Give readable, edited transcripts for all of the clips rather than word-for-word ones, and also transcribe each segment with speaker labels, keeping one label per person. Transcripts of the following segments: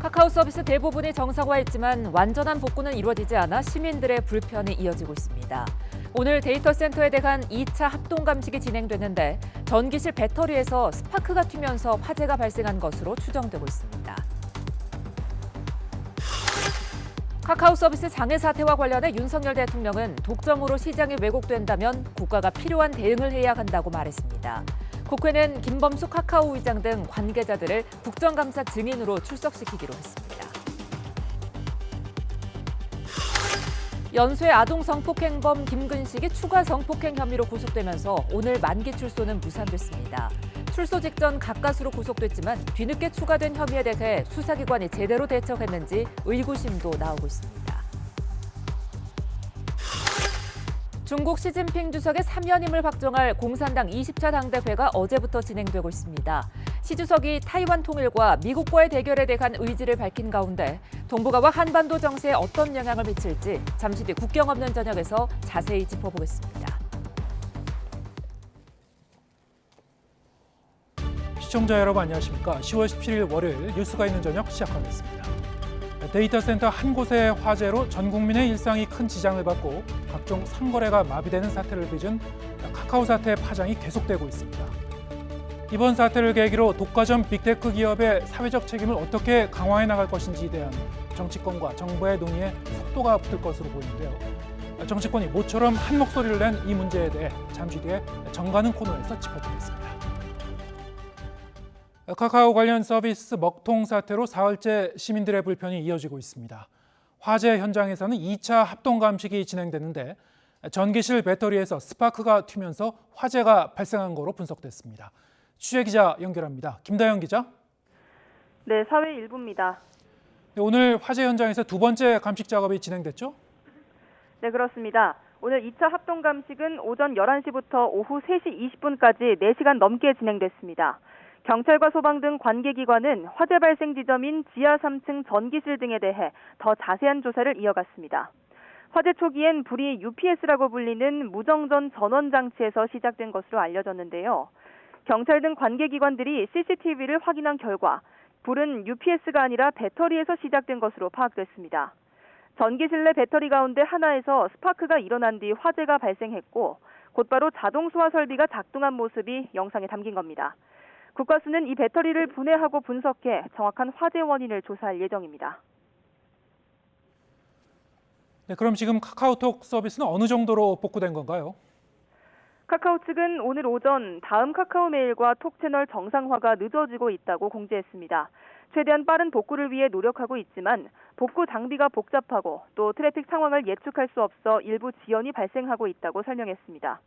Speaker 1: 카카오 서비스 대부분이 정상화했지만 완전한 복구는 이루어지지 않아 시민들의 불편이 이어지고 있습니다. 오늘 데이터 센터에 대한 2차 합동 감식이 진행됐는데 전기실 배터리에서 스파크가 튀면서 화재가 발생한 것으로 추정되고 있습니다. 카카오 서비스 장애 사태와 관련해 윤석열 대통령은 독점으로 시장이 왜곡된다면 국가가 필요한 대응을 해야 한다고 말했습니다. 국회는 김범수 카카오 의장 등 관계자들을 국정감사 증인으로 출석시키기로 했습니다. 연쇄 아동 성폭행범 김근식이 추가 성폭행 혐의로 구속되면서 오늘 만기 출소는 무산됐습니다. 출소 직전 가까스로 구속됐지만 뒤늦게 추가된 혐의에 대해 수사기관이 제대로 대처했는지 의구심도 나오고 있습니다. 중국 시진핑 주석의 3연임을 확정할 공산당 20차 당대회가 어제부터 진행되고 있습니다. 시 주석이 타이완 통일과 미국과의 대결에 대한 의지를 밝힌 가운데 동북아와 한반도 정세에 어떤 영향을 미칠지 잠시 뒤 국경 없는 저녁에서 자세히 짚어보겠습니다.
Speaker 2: 시청자 여러분 안녕하십니까? 10월 17일 월요일 뉴스가 있는 저녁 시작하겠습니다. 데이터 센터 한 곳의 화재로 전 국민의 일상이 큰 지장을 받고 각종 상거래가 마비되는 사태를 빚은 카카오 사태의 파장이 계속되고 있습니다. 이번 사태를 계기로 독과점 빅테크 기업의 사회적 책임을 어떻게 강화해 나갈 것인지에 대한 정치권과 정부의 논의에 속도가 붙을 것으로 보이는데요. 정치권이 모처럼 한 목소리를 낸 이 문제에 대해 잠시 뒤에 정가는 코너에서 짚어보겠습니다. 카카오 관련 서비스 먹통 사태로 사흘째 시민들의 불편이 이어지고 있습니다. 화재 현장에서는 2차 합동 감식이 진행됐는데 전기실 배터리에서 스파크가 튀면서 화재가 발생한 것으로 분석됐습니다. 취재 기자 연결합니다. 김다영 기자.
Speaker 3: 네, 사회 일부입니다.
Speaker 2: 오늘 화재 현장에서 두 번째 감식 작업이 진행됐죠?
Speaker 3: 네, 그렇습니다. 오늘 2차 합동 감식은 오전 11시부터 오후 3시 20분까지 4시간 넘게 진행됐습니다. 경찰과 소방 등 관계기관은 화재 발생 지점인 지하 3층 전기실 등에 대해 더 자세한 조사를 이어갔습니다. 화재 초기엔 불이 UPS라고 불리는 무정전 전원 장치에서 시작된 것으로 알려졌는데요. 경찰 등 관계기관들이 CCTV를 확인한 결과 불은 UPS가 아니라 배터리에서 시작된 것으로 파악됐습니다. 전기실 내 배터리 가운데 하나에서 스파크가 일어난 뒤 화재가 발생했고 곧바로 자동 소화 설비가 작동한 모습이 영상에 담긴 겁니다. 국가수는 이 배터리를 분해하고 분석해 정확한 화재 원인을 조사할 예정입니다.
Speaker 2: 네, 그럼 지금 카카오톡 서비스는 어느 정도로 복구된 건가요?
Speaker 3: 카카오 측은 오늘 오전 다음 카카오 메일과 톡 채널 정상화가 늦어지고 있다고 공지했습니다. 최대한 빠른 복구를 위해 노력하고 있지만 복구 장비가 복잡하고 또 트래픽 상황을 예측할 수 없어 일부 지연이 발생하고 있다고 설명했습니다.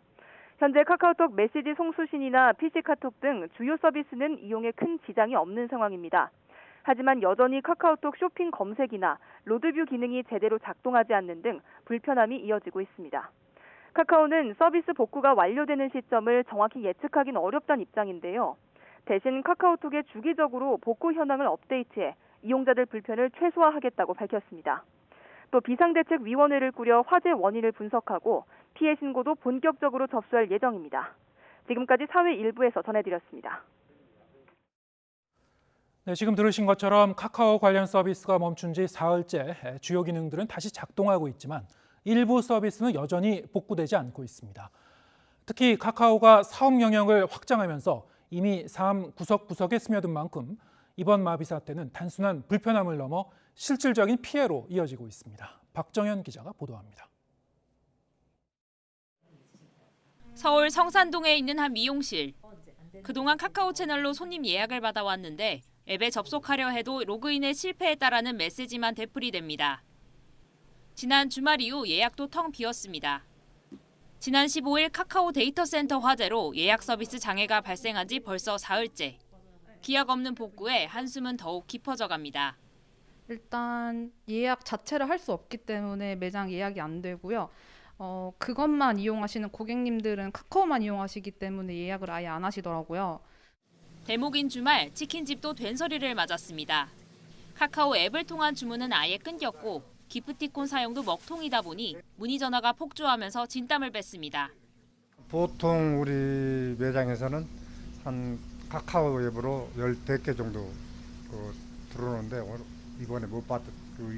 Speaker 3: 현재 카카오톡 메시지 송수신이나 PC카톡 등 주요 서비스는 이용에 큰 지장이 없는 상황입니다. 하지만 여전히 카카오톡 쇼핑 검색이나 로드뷰 기능이 제대로 작동하지 않는 등 불편함이 이어지고 있습니다. 카카오는 서비스 복구가 완료되는 시점을 정확히 예측하기는 어렵다는 입장인데요. 대신 카카오톡에 주기적으로 복구 현황을 업데이트해 이용자들 불편을 최소화하겠다고 밝혔습니다. 또 비상대책위원회를 꾸려 화재 원인을 분석하고 피해 신고도 본격적으로 접수할 예정입니다. 지금까지 사회 일부에서 전해드렸습니다.
Speaker 2: 네, 지금 들으신 것처럼 카카오 관련 서비스가 멈춘 지 사흘째 주요 기능들은 다시 작동하고 있지만 일부 서비스는 여전히 복구되지 않고 있습니다. 특히 카카오가 사업 영역을 확장하면서 이미 삶 구석구석에 스며든 만큼 이번 마비 사태는 단순한 불편함을 넘어 실질적인 피해로 이어지고 있습니다. 박정현 기자가 보도합니다.
Speaker 4: 서울 성산동에 있는 한 미용실. 그동안 카카오 채널로 손님 예약을 받아왔는데 앱에 접속하려 해도 로그인에 실패했다라는 메시지만 되풀이됩니다. 지난 주말 이후 예약도 텅 비었습니다. 지난 15일 카카오 데이터 센터 화재로 예약 서비스 장애가 발생한 지 벌써 사흘째. 기약 없는 복구에 한숨은 더욱 깊어져 갑니다.
Speaker 5: 일단 예약 자체를 할 수 없기 때문에 매장 예약이 안 되고요. 그것만 이용하시는 고객님들은 카카오만 이용하시기 때문에 예약을 아예 안 하시더라고요.
Speaker 4: 대목인 주말 치킨집도 된소리를 맞았습니다. 카카오 앱을 통한 주문은 아예 끊겼고 기프티콘 사용도 먹통이다 보니 문의 전화가 폭주하면서 진땀을 뺐습니다.
Speaker 6: 보통 우리 매장에서는 한 카카오 앱으로 10개 정도 들어오는데 이번에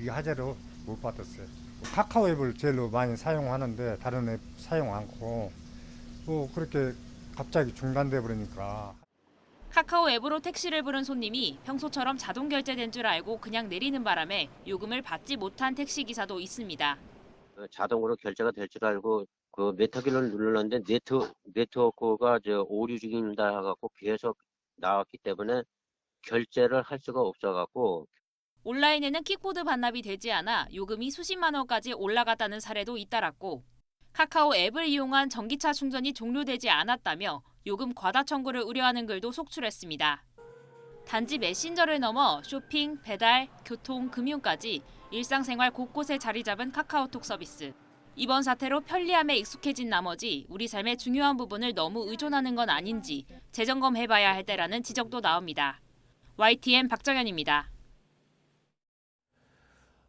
Speaker 6: 이 화재로 못 받았어요. 카카오 앱을 제일로 많이 사용하는데 다른 앱 사용 않고 그렇게 갑자기 중단돼 버리니까.
Speaker 4: 카카오 앱으로 택시를 부른 손님이 평소처럼 자동 결제된 줄 알고 그냥 내리는 바람에 요금을 받지 못한 택시기사도 있습니다.
Speaker 7: 자동으로 결제가 될 줄 알고 그 메타기를 눌렀는데 네트워크가 오류 중입니다 해갖고 계속 나왔기 때문에 결제를 할 수가 없어갖고.
Speaker 4: 온라인에는 킥보드 반납이 되지 않아 요금이 수십만 원까지 올라갔다는 사례도 잇따랐고 카카오 앱을 이용한 전기차 충전이 종료되지 않았다며 요금 과다 청구를 우려하는 글도 속출했습니다. 단지 메신저를 넘어 쇼핑, 배달, 교통, 금융까지 일상생활 곳곳에 자리 잡은 카카오톡 서비스. 이번 사태로 편리함에 익숙해진 나머지 우리 삶의 중요한 부분을 너무 의존하는 건 아닌지 재점검해봐야 할 때라는 지적도 나옵니다. YTN 박정현입니다.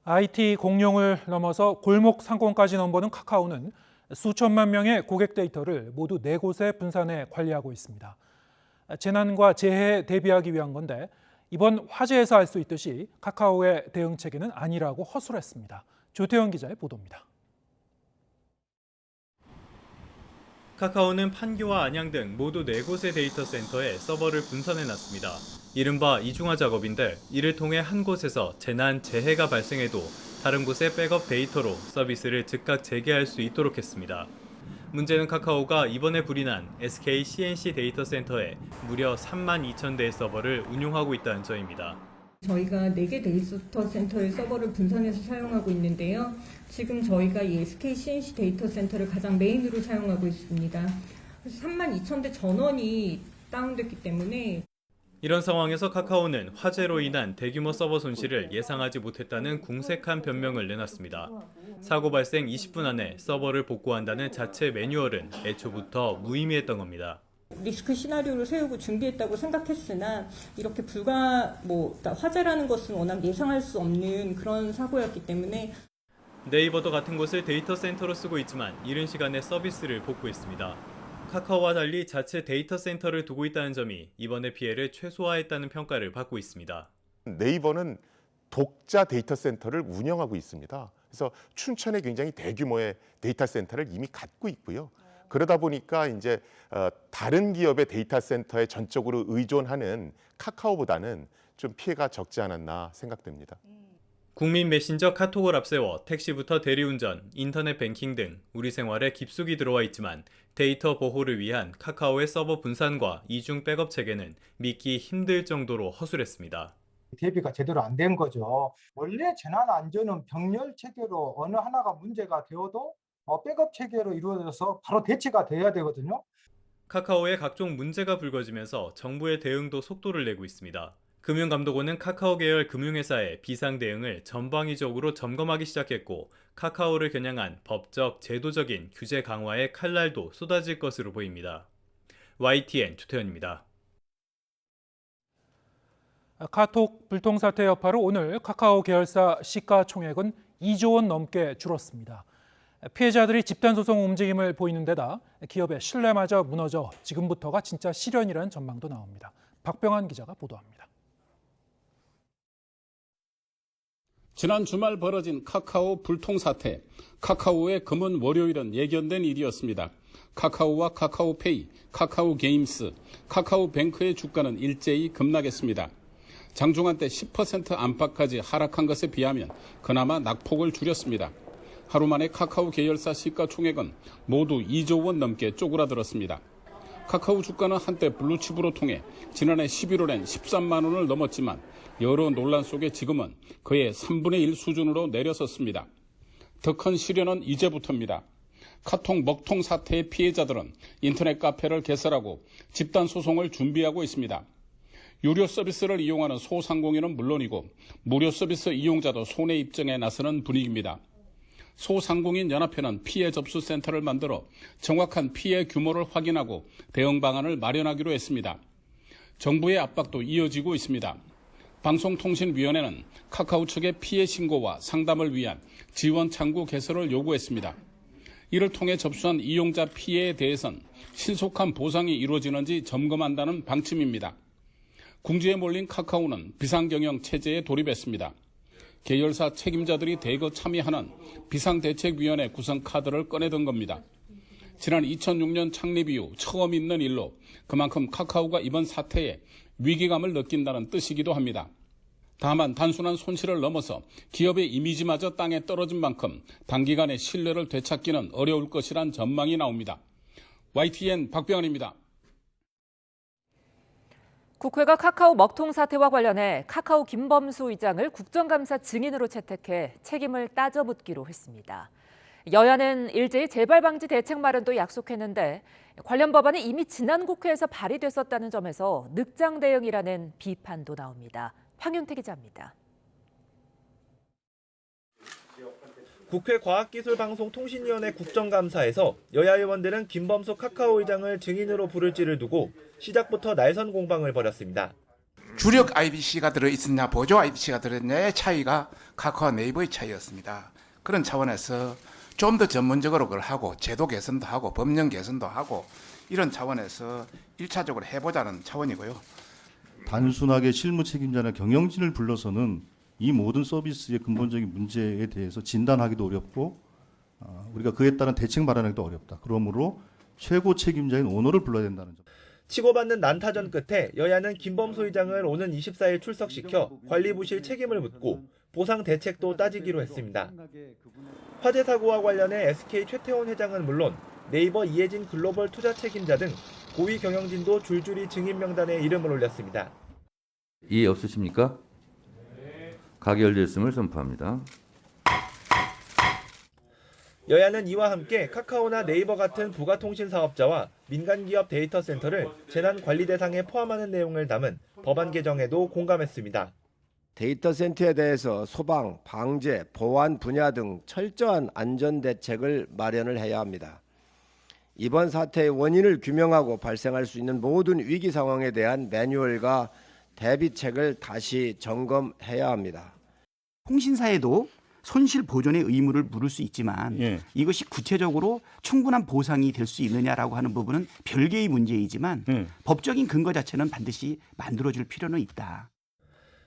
Speaker 2: IT 공룡을 넘어서 골목 상권까지 넘보는 카카오는 수천만 명의 고객 데이터를 모두 4곳에 분산해 관리하고 있습니다. 재난과 재해에 대비하기 위한 건데 이번 화재에서 알 수 있듯이 카카오의 대응 체계는 아니라고 허술했습니다. 조태현 기자의 보도입니다.
Speaker 8: 카카오는 판교와 안양 등 모두 4곳의 데이터 센터에 서버를 분산해놨습니다. 이른바 이중화 작업인데 이를 통해 한 곳에서 재난, 재해가 발생해도 다른 곳의 백업 데이터로 서비스를 즉각 재개할 수 있도록 했습니다. 문제는 카카오가 이번에 불이 난 SK CNC 데이터 센터에 무려 32,000대의 서버를 운용하고 있다는 점입니다.
Speaker 9: 저희가 4개 데이터 센터의 서버를 분산해서 사용하고 있는데요. 지금 저희가 이 SK CNC 데이터 센터를 가장 메인으로 사용하고 있습니다. 32,000대 전원이 다운됐기 때문에
Speaker 8: 이런 상황에서 카카오는 화재로 인한 대규모 서버 손실을 예상하지 못했다는 궁색한 변명을 내놨습니다. 사고 발생 20분 안에 서버를 복구한다는 자체 매뉴얼은 애초부터 무의미했던 겁니다.
Speaker 9: 리스크 시나리오를 세우고 준비했다고 생각했으나 이렇게 화재라는 것은 워낙 예상할 수 없는 그런 사고였기 때문에
Speaker 8: 네이버도 같은 곳을 데이터 센터로 쓰고 있지만 이른 시간에 서비스를 복구했습니다. 카카오와 달리 자체 데이터 센터를 두고 있다는 점이 이번의 피해를 최소화했다는 평가를 받고 있습니다.
Speaker 10: 네이버는 독자 데이터 센터를 운영하고 있습니다. 그래서 춘천에 굉장히 대규모의 데이터 센터를 이미 갖고 있고요. 그러다 보니까 이제 다른 기업의 데이터 센터에 전적으로 의존하는 카카오보다는 좀 피해가 적지 않았나 생각됩니다.
Speaker 8: 국민 메신저 카톡을 앞세워 택시부터 대리운전, 인터넷 뱅킹 등 우리 생활에 깊숙이 들어와 있지만 데이터 보호를 위한 카카오의 서버 분산과 이중 백업 체계는 믿기 힘들 정도로 허술했습니다.
Speaker 11: 대비가 제대로 안 된 거죠. 원래 재난 안전은 병렬 체계로 어느 하나가 문제가 되어도 백업 체계로 이루어져서 바로 대치가 돼야 되거든요.
Speaker 8: 카카오의 각종 문제가 불거지면서 정부의 대응도 속도를 내고 있습니다. 금융감독원은 카카오 계열 금융회사의 비상 대응을 전방위적으로 점검하기 시작했고 카카오를 겨냥한 법적, 제도적인 규제 강화의 칼날도 쏟아질 것으로 보입니다. YTN 조태현입니다.
Speaker 2: 카톡 불통 사태 여파로 오늘 카카오 계열사 시가총액은 2조 원 넘게 줄었습니다. 피해자들이 집단 소송 움직임을 보이는 데다 기업의 신뢰마저 무너져 지금부터가 진짜 시련이라는 전망도 나옵니다. 박병환 기자가 보도합니다.
Speaker 12: 지난 주말 벌어진 카카오 불통 사태. 카카오의 금은 월요일은 예견된 일이었습니다. 카카오와 카카오페이, 카카오게임스, 카카오뱅크의 주가는 일제히 급락했습니다. 장중한 때 10% 안팎까지 하락한 것에 비하면 그나마 낙폭을 줄였습니다. 하루 만에 카카오 계열사 시가총액은 모두 2조 원 넘게 쪼그라들었습니다. 카카오 주가는 한때 블루칩으로 통해 지난해 11월엔 13만 원을 넘었지만 여러 논란 속에 지금은 그의 3분의 1 수준으로 내려섰습니다. 더 큰 시련은 이제부터입니다. 카톡 먹통 사태의 피해자들은 인터넷 카페를 개설하고 집단 소송을 준비하고 있습니다. 유료 서비스를 이용하는 소상공인은 물론이고 무료 서비스 이용자도 손해 입증에 나서는 분위기입니다. 소상공인 연합회는 피해 접수 센터를 만들어 정확한 피해 규모를 확인하고 대응 방안을 마련하기로 했습니다. 정부의 압박도 이어지고 있습니다. 방송통신위원회는 카카오 측의 피해 신고와 상담을 위한 지원 창구 개설을 요구했습니다. 이를 통해 접수한 이용자 피해에 대해선 신속한 보상이 이루어지는지 점검한다는 방침입니다. 궁지에 몰린 카카오는 비상경영 체제에 돌입했습니다. 계열사 책임자들이 대거 참여하는 비상대책위원회 구성 카드를 꺼내던 겁니다. 지난 2006년 창립 이후 처음 있는 일로 그만큼 카카오가 이번 사태에 위기감을 느낀다는 뜻이기도 합니다. 다만 단순한 손실을 넘어서 기업의 이미지마저 땅에 떨어진 만큼 단기간에 신뢰를 되찾기는 어려울 것이란 전망이 나옵니다. YTN 박병환입니다.
Speaker 1: 국회가 카카오 먹통 사태와 관련해 카카오 김범수 의장을 국정감사 증인으로 채택해 책임을 따져묻기로 했습니다. 여야는 일제히 재발 방지 대책 마련도 약속했는데 관련 법안이 이미 지난 국회에서 발의됐었다는 점에서 늑장 대응이라는 비판도 나옵니다. 황윤태 기자입니다.
Speaker 13: 국회 과학기술방송통신위원회 국정감사에서 여야 의원들은 김범수 카카오 의장을 증인으로 부를지를 두고 시작부터 날선 공방을 벌였습니다.
Speaker 14: 주력 IDC가 들어있었냐 보조 IDC가 들어있냐의 차이가 카카오 네이버의 차이였습니다. 그런 차원에서 좀 더 전문적으로 그걸 하고 제도 개선도 하고 법령 개선도 하고 이런 차원에서 1차적으로 해보자는 차원이고요.
Speaker 15: 단순하게 실무 책임자나 경영진을 불러서는 이 모든 서비스의 근본적인 문제에 대해서 진단하기도 어렵고 우리가 그에 따른 대책 마련하기도 어렵다. 그러므로 최고 책임자인 오너를 불러야 된다는 점.
Speaker 13: 치고받는 난타전 끝에 여야는 김범수 의장을 오는 24일 출석시켜 관리부실 책임을 묻고 보상 대책도 따지기로 했습니다. 화재 사고와 관련해 SK 최태원 회장은 물론 네이버 이해진 글로벌 투자 책임자 등 고위 경영진도 줄줄이 증인 명단에 이름을 올렸습니다.
Speaker 16: 이해 없으십니까? 가결됐음을 선포합니다.
Speaker 13: 여야는 이와 함께 카카오나 네이버 같은 부가통신 사업자와 민간기업 데이터 센터를 재난 관리 대상에 포함하는 내용을 담은 법안 개정에도 공감했습니다.
Speaker 17: 데이터 센터에 대해서 소방, 방제, 보안 분야 등 철저한 안전 대책을 마련을 해야 합니다. 이번 사태의 원인을 규명하고 발생할 수 있는 모든 위기 상황에 대한 매뉴얼과 대비책을 다시 점검해야 합니다.
Speaker 18: 통신사에도 손실 보존의 의무를 물을 수 있지만 이것이 구체적으로 충분한 보상이 될 수 있느냐라고 하는 부분은 별개의 문제이지만 법적인 근거 자체는 반드시 만들어줄 필요는 있다.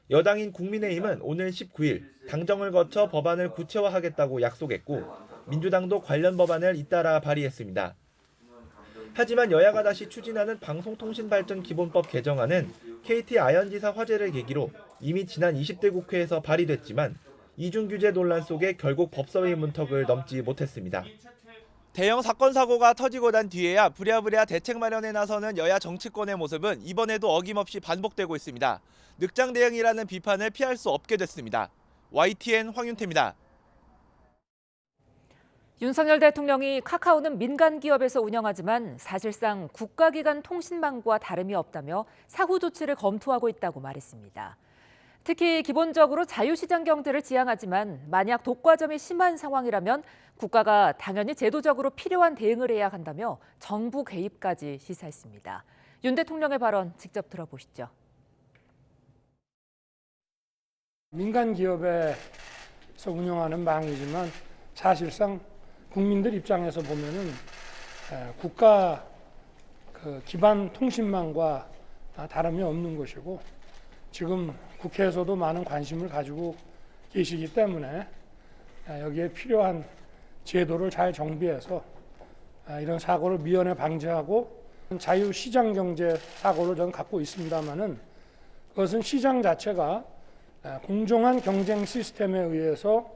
Speaker 13: 여당인 국민의힘은 오늘 19일 당정을 거쳐 법안을 구체화하겠다고 약속했고 민주당도 관련 법안을 잇따라 발의했습니다. 하지만 여야가 다시 추진하는 방송통신발전기본법 개정안은 KT 아현지사 화재를 계기로 이미 지난 20대 국회에서 발의됐지만 이중규제 논란 속에 결국 법사위 문턱을 넘지 못했습니다. 대형 사건 사고가 터지고 난 뒤에야 부랴부랴 대책 마련에 나서는 여야 정치권의 모습은 이번에도 어김없이 반복되고 있습니다. 늑장 대응이라는 비판을 피할 수 없게 됐습니다. YTN 황윤태입니다.
Speaker 1: 윤석열 대통령이 카카오는 민간 기업에서 운영하지만 사실상 국가기관 통신망과 다름이 없다며 사후 조치를 검토하고 있다고 말했습니다. 특히 기본적으로 자유시장 경제를 지향하지만 만약 독과점이 심한 상황이라면 국가가 당연히 제도적으로 필요한 대응을 해야 한다며 정부 개입까지 시사했습니다. 윤 대통령의 발언 직접 들어보시죠.
Speaker 19: 민간 기업에서 운영하는 망이지만 사실상 국민들 입장에서 보면은 국가 기반 통신망과 다름이 없는 것이고 지금 국회에서도 많은 관심을 가지고 계시기 때문에 여기에 필요한 제도를 잘 정비해서 이런 사고를 미연에 방지하고 자유시장 경제 사고를 저는 갖고 있습니다만은 그것은 시장 자체가 공정한 경쟁 시스템에 의해서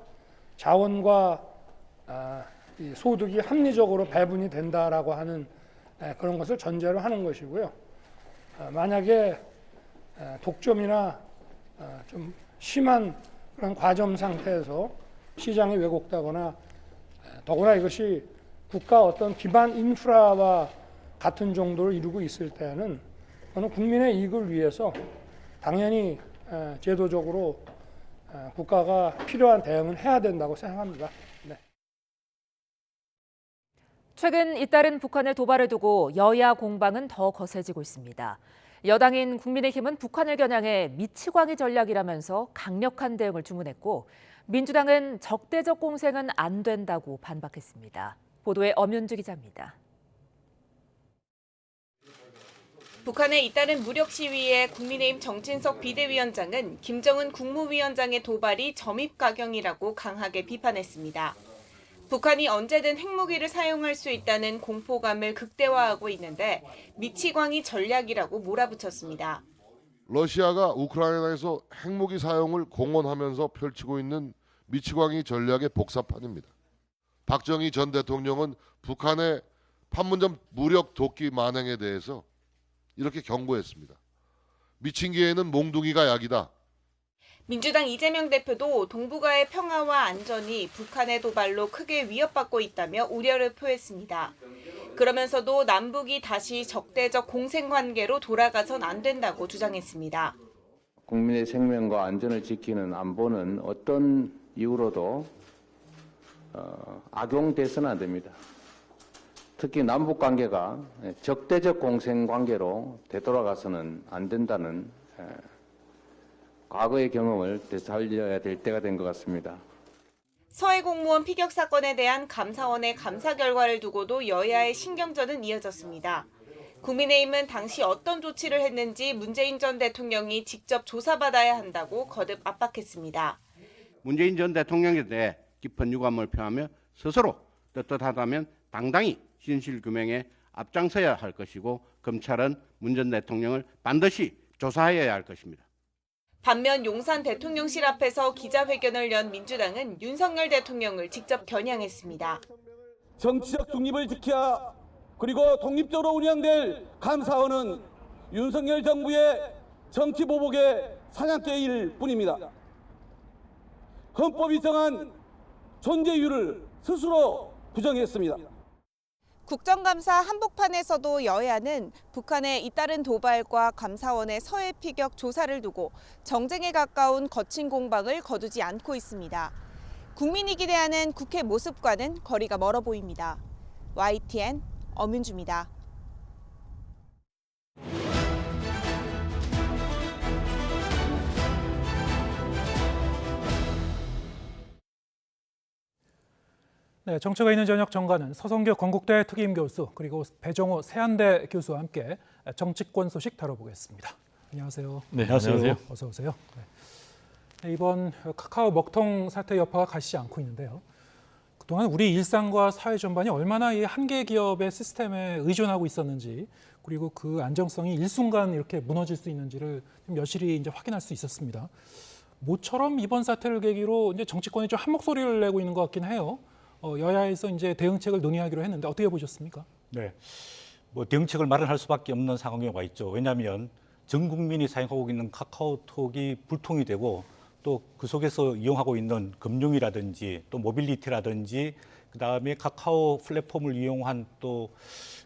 Speaker 19: 자원과 소득이 합리적으로 배분이 된다라고 하는 그런 것을 전제로 하는 것이고요. 만약에 독점이나 좀 심한 그런 과점 상태에서 시장이 왜곡되거나 더구나 이것이 국가 어떤 기반 인프라와 같은 정도를 이루고 있을 때는 그건 국민의 이익을 위해서 당연히 제도적으로 국가가 필요한 대응을 해야 된다고 생각합니다. 네.
Speaker 1: 최근 잇따른 북한의 도발을 두고 여야 공방은 더 거세지고 있습니다. 여당인 국민의힘은 북한을 겨냥해 미치광이 전략이라면서 강력한 대응을 주문했고 민주당은 적대적 공생은 안 된다고 반박했습니다. 보도에 엄윤주 기자입니다.
Speaker 20: 북한의 잇따른 무력 시위에 국민의힘 정진석 비대위원장은 김정은 국무위원장의 도발이 점입가경이라고 강하게 비판했습니다. 북한이 언제든 핵무기를 사용할 수 있다는 공포감을 극대화하고 있는데 미치광이 전략이라고 몰아붙였습니다.
Speaker 21: 러시아가 우크라이나에서 핵무기 사용을 공언하면서 펼치고 있는 미치광이 전략의 복사판입니다. 박정희 전 대통령은 북한의 판문점 무력 도끼 만행에 대해서 이렇게 경고했습니다. 미친 개에는 몽둥이가 약이다.
Speaker 20: 민주당 이재명 대표도 동북아의 평화와 안전이 북한의 도발로 크게 위협받고 있다며 우려를 표했습니다. 그러면서도 남북이 다시 적대적 공생관계로 돌아가선 안 된다고 주장했습니다.
Speaker 22: 국민의 생명과 안전을 지키는 안보는 어떤 이유로도 악용돼서는 안 됩니다. 특히 남북관계가 적대적 공생관계로 되돌아가서는 안 된다는 과거의 경험을 되살려야 될 때가 된 것 같습니다.
Speaker 20: 서해 공무원 피격 사건에 대한 감사원의 감사 결과를 두고도 여야의 신경전은 이어졌습니다. 국민의힘은 당시 어떤 조치를 했는지 문재인 전 대통령이 직접 조사받아야 한다고 거듭 압박했습니다.
Speaker 23: 문재인 전 대통령에 대해 깊은 유감을 표하며 스스로 떳떳하다면 당당히 진실규명에 앞장서야 할 것이고 검찰은 문 전 대통령을 반드시 조사해야 할 것입니다.
Speaker 20: 반면 용산 대통령실 앞에서 기자회견을 연 민주당은 윤석열 대통령을 직접 겨냥했습니다.
Speaker 24: 정치적 중립을 지켜야 그리고 독립적으로 운영될 감사원은 윤석열 정부의 정치보복의 사냥개일 뿐입니다. 헌법이 정한 존재이유를 스스로 부정했습니다.
Speaker 20: 국정감사 한복판에서도 여야는 북한의 잇따른 도발과 감사원의 서해 피격 조사를 두고 정쟁에 가까운 거친 공방을 거두지 않고 있습니다. 국민이 기대하는 국회 모습과는 거리가 멀어 보입니다. YTN 엄윤주입니다.
Speaker 2: 네, 정체가 있는 저녁 정가는 서성교 건국대 특임 교수 그리고 배정호 세한대 교수와 함께 정치권 소식 다뤄보겠습니다. 안녕하세요.
Speaker 25: 네, 안녕하세요.
Speaker 2: 어서 오세요. 네, 이번 카카오 먹통 사태 여파가 가시지 않고 있는데요. 그동안 우리 일상과 사회 전반이 얼마나 이 한 개 기업의 시스템에 의존하고 있었는지 그리고 그 안정성이 일순간 이렇게 무너질 수 있는지를 좀 여실히 이제 확인할 수 있었습니다. 모처럼 이번 사태를 계기로 이제 정치권이 좀 한 목소리를 내고 있는 것 같긴 해요. 여야에서 이제 대응책을 논의하기로 했는데 어떻게 보셨습니까?
Speaker 25: 네, 뭐 대응책을 마련할 수밖에 없는 상황에 와 있죠. 왜냐하면 전 국민이 사용하고 있는 카카오톡이 불통이 되고 또 그 속에서 이용하고 있는 금융이라든지 또 모빌리티라든지 그 다음에 카카오 플랫폼을 이용한 또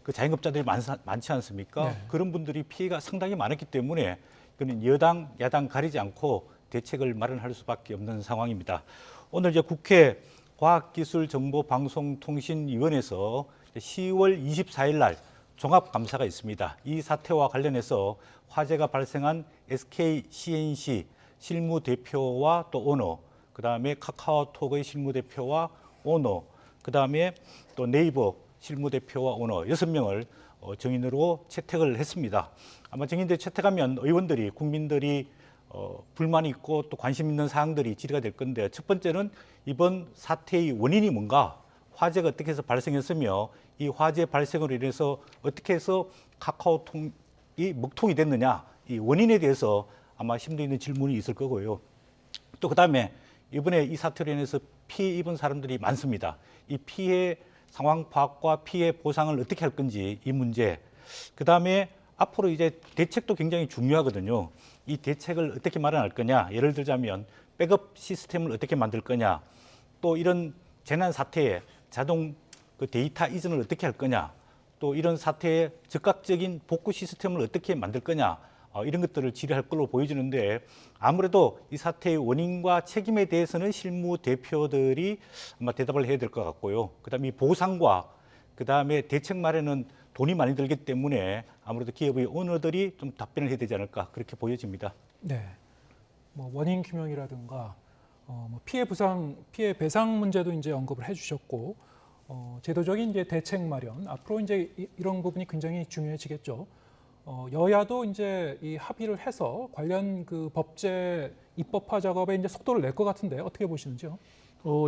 Speaker 25: 그 자영업자들이 많지 않습니까? 네. 그런 분들이 피해가 상당히 많았기 때문에 그는 여당, 야당 가리지 않고 대책을 마련할 수밖에 없는 상황입니다. 오늘 이제 국회 과학기술정보방송통신위원회에서 10월 24일 날 종합감사가 있습니다. 이 사태와 관련해서 화재가 발생한 SK CNC 실무대표와 또 오너, 그다음에 카카오톡의 실무대표와 오너, 그다음에 또 네이버 실무대표와 오너 6명을 정인으로 채택을 했습니다. 아마 정인들 채택하면 의원들이, 국민들이 불만이 있고 또 관심 있는 사항들이 질의가 될 건데, 첫 번째는 이번 사태의 원인이 뭔가, 화재가 어떻게 해서 발생했으며 이 화재 발생으로 인해서 어떻게 해서 카카오톡이 먹통이 됐느냐, 이 원인에 대해서 아마 심도 있는 질문이 있을 거고요. 또 그다음에 이번에 이 사태로 인해서 피해 입은 사람들이 많습니다. 이 피해 상황 파악과 피해 보상을 어떻게 할 건지 이 문제, 그다음에 앞으로 이제 대책도 굉장히 중요하거든요. 이 대책을 어떻게 마련할 거냐, 예를 들자면 백업 시스템을 어떻게 만들 거냐, 또 이런 재난 사태에 자동 그 데이터 이전을 어떻게 할 거냐, 또 이런 사태에 즉각적인 복구 시스템을 어떻게 만들 거냐, 이런 것들을 질의할 걸로 보여지는데, 아무래도 이 사태의 원인과 책임에 대해서는 실무 대표들이 아마 대답을 해야 될 것 같고요. 그다음에 이 보상과 그다음에 대책 마련은 돈이 많이 들기 때문에 아무래도 기업의 오너들이 좀 답변을 해야 되지 않을까, 그렇게 보여집니다.
Speaker 2: 네, 뭐 원인 규명이라든가 뭐 피해 배상 문제도 이제 언급을 해주셨고, 제도적인 이제 대책 마련, 앞으로 이제 이런 부분이 굉장히 중요해지겠죠. 여야도 이제 이 합의를 해서 관련 그 법제 입법화 작업에 이제 속도를 낼 것 같은데 어떻게 보시는지요?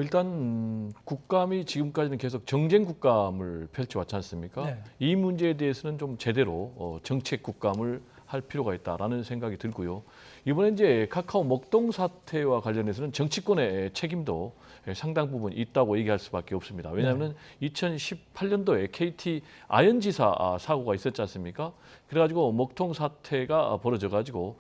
Speaker 3: 일단 국감이 지금까지는 계속 정쟁 국감을 펼쳐왔지 않습니까?
Speaker 2: 네.
Speaker 3: 이 문제에 대해서는 좀 제대로 정책 국감을 할 필요가 있다라는 생각이 들고요. 이번에 이제 카카오 먹동 사태와 관련해서는 정치권의 책임도 상당 부분 있다고 얘기할 수밖에 없습니다. 왜냐하면 2018년도에 KT 아현지사 사고가 있었지 않습니까? 그래가지고 먹통 사태가 벌어져가지고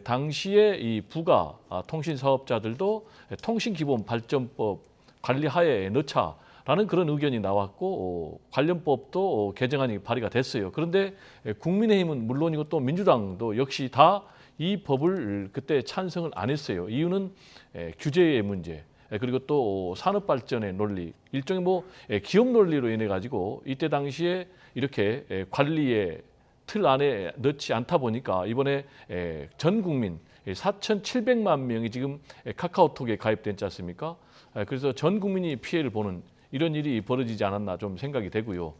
Speaker 3: 당시에 이 부가 통신 사업자들도 통신기본발전법 관리하에 넣자라는 그런 의견이 나왔고 관련법도 개정안이 발의가 됐어요. 그런데 국민의힘은 물론이고 또 민주당도 역시 다 이 법을 그때 찬성을 안 했어요. 이유는 규제의 문제, 그리고 또 산업발전의 논리, 일종의 뭐 기업 논리로 인해 가지고 이때 당시에 이렇게 관리의 틀 안에 넣지 않다 보니까 이번에 전 국민 4,700만 명이 지금 카카오톡에 가입됐지 않습니까? 그래서 전 국민이 피해를 보는 이런 일이 벌어지지 않았나 좀 생각이 되고요.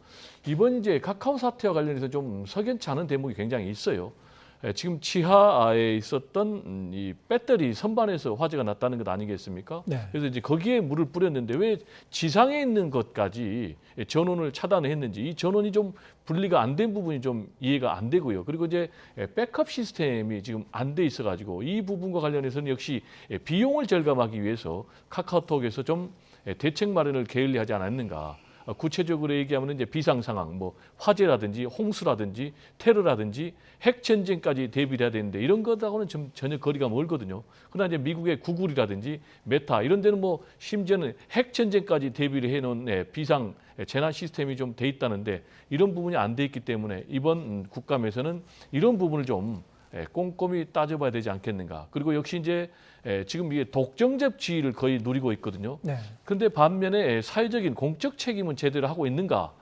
Speaker 3: 이번 이제 카카오 사태와 관련해서 좀 석연치 않은 대목이 굉장히 있어요. 지금 지하에 있었던 이 배터리 선반에서 화재가 났다는 것 아니겠습니까?
Speaker 2: 네.
Speaker 3: 그래서 이제 거기에 물을 뿌렸는데 왜 지상에 있는 것까지 전원을 차단했는지 이 전원이 좀 분리가 안 된 부분이 좀 이해가 안 되고요. 그리고 이제 백업 시스템이 지금 안 돼 있어가지고 이 부분과 관련해서는 역시 비용을 절감하기 위해서 카카오톡에서 좀 대책 마련을 게을리하지 않았는가. 구체적으로 얘기하면 이제 비상 상황, 뭐 화재라든지 홍수라든지 테러라든지 핵 전쟁까지 대비를 해야 되는데 이런 것하고는 좀 전혀 거리가 멀거든요. 그러나 이제 미국의 구글이라든지 메타 이런 데는 뭐 심지어는 핵 전쟁까지 대비를 해놓은 비상 재난 시스템이 좀 돼 있다는데 이런 부분이 안 돼 있기 때문에 이번 국감에서는 이런 부분을 좀 꼼꼼히 따져봐야 되지 않겠는가. 그리고 역시 이제 지금 이게 독점적 지위를 거의 누리고 있거든요.
Speaker 2: 네.
Speaker 3: 그런데 반면에 사회적인 공적 책임은 제대로 하고 있는가?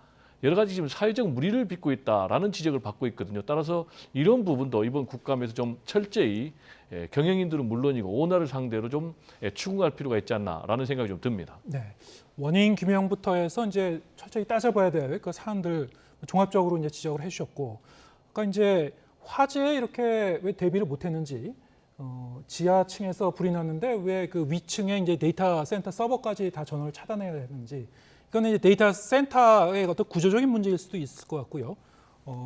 Speaker 3: 여러 가지 지금 사회적 무리를 빚고 있다라는 지적을 받고 있거든요. 따라서 이런 부분도 이번 국감에서 좀 철저히 경영인들은 물론이고 오너를 상대로 좀 추궁할 필요가 있지 않나라는 생각이 좀 듭니다.
Speaker 2: 네. 원인 규명부터 해서 이제 철저히 따져봐야 될 그 사안들 종합적으로 이제 지적을 해주셨고, 그러니까 이제 화재에 이렇게 왜 대비를 못했는지, 지하층에서 불이 났는데 왜 그 위층에 이제 데이터 센터 서버까지 다 전원을 차단해야 되는지, 이거는 이제 데이터 센터의 어떤 구조적인 문제일 수도 있을 것 같고요.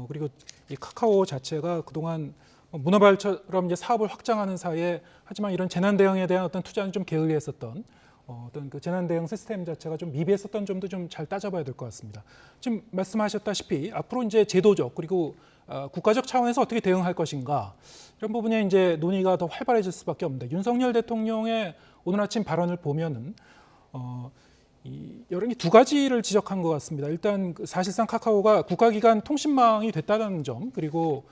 Speaker 2: 그리고 이 카카오 자체가 그동안 문어발처럼 이제 사업을 확장하는 사이에 하지만 이런 재난 대응에 대한 어떤 투자는 좀 게을리했었던 어떤 그 재난 대응 시스템 자체가 좀 미비했었던 점도 좀 잘 따져봐야 될 것 같습니다. 지금 말씀하셨다시피 앞으로 이제 제도적 그리고 국가적 차원에서 어떻게 대응할 것인가 이런 부분에 이제 논의가 더 활발해질 수밖에 없는데 윤석열 대통령의 오늘 아침 발언을 보면은 여러 두 가지를 지적한 것 같습니다. 일단 사실상 카카오가 국가기관 통신망이 됐다는 점, 그리고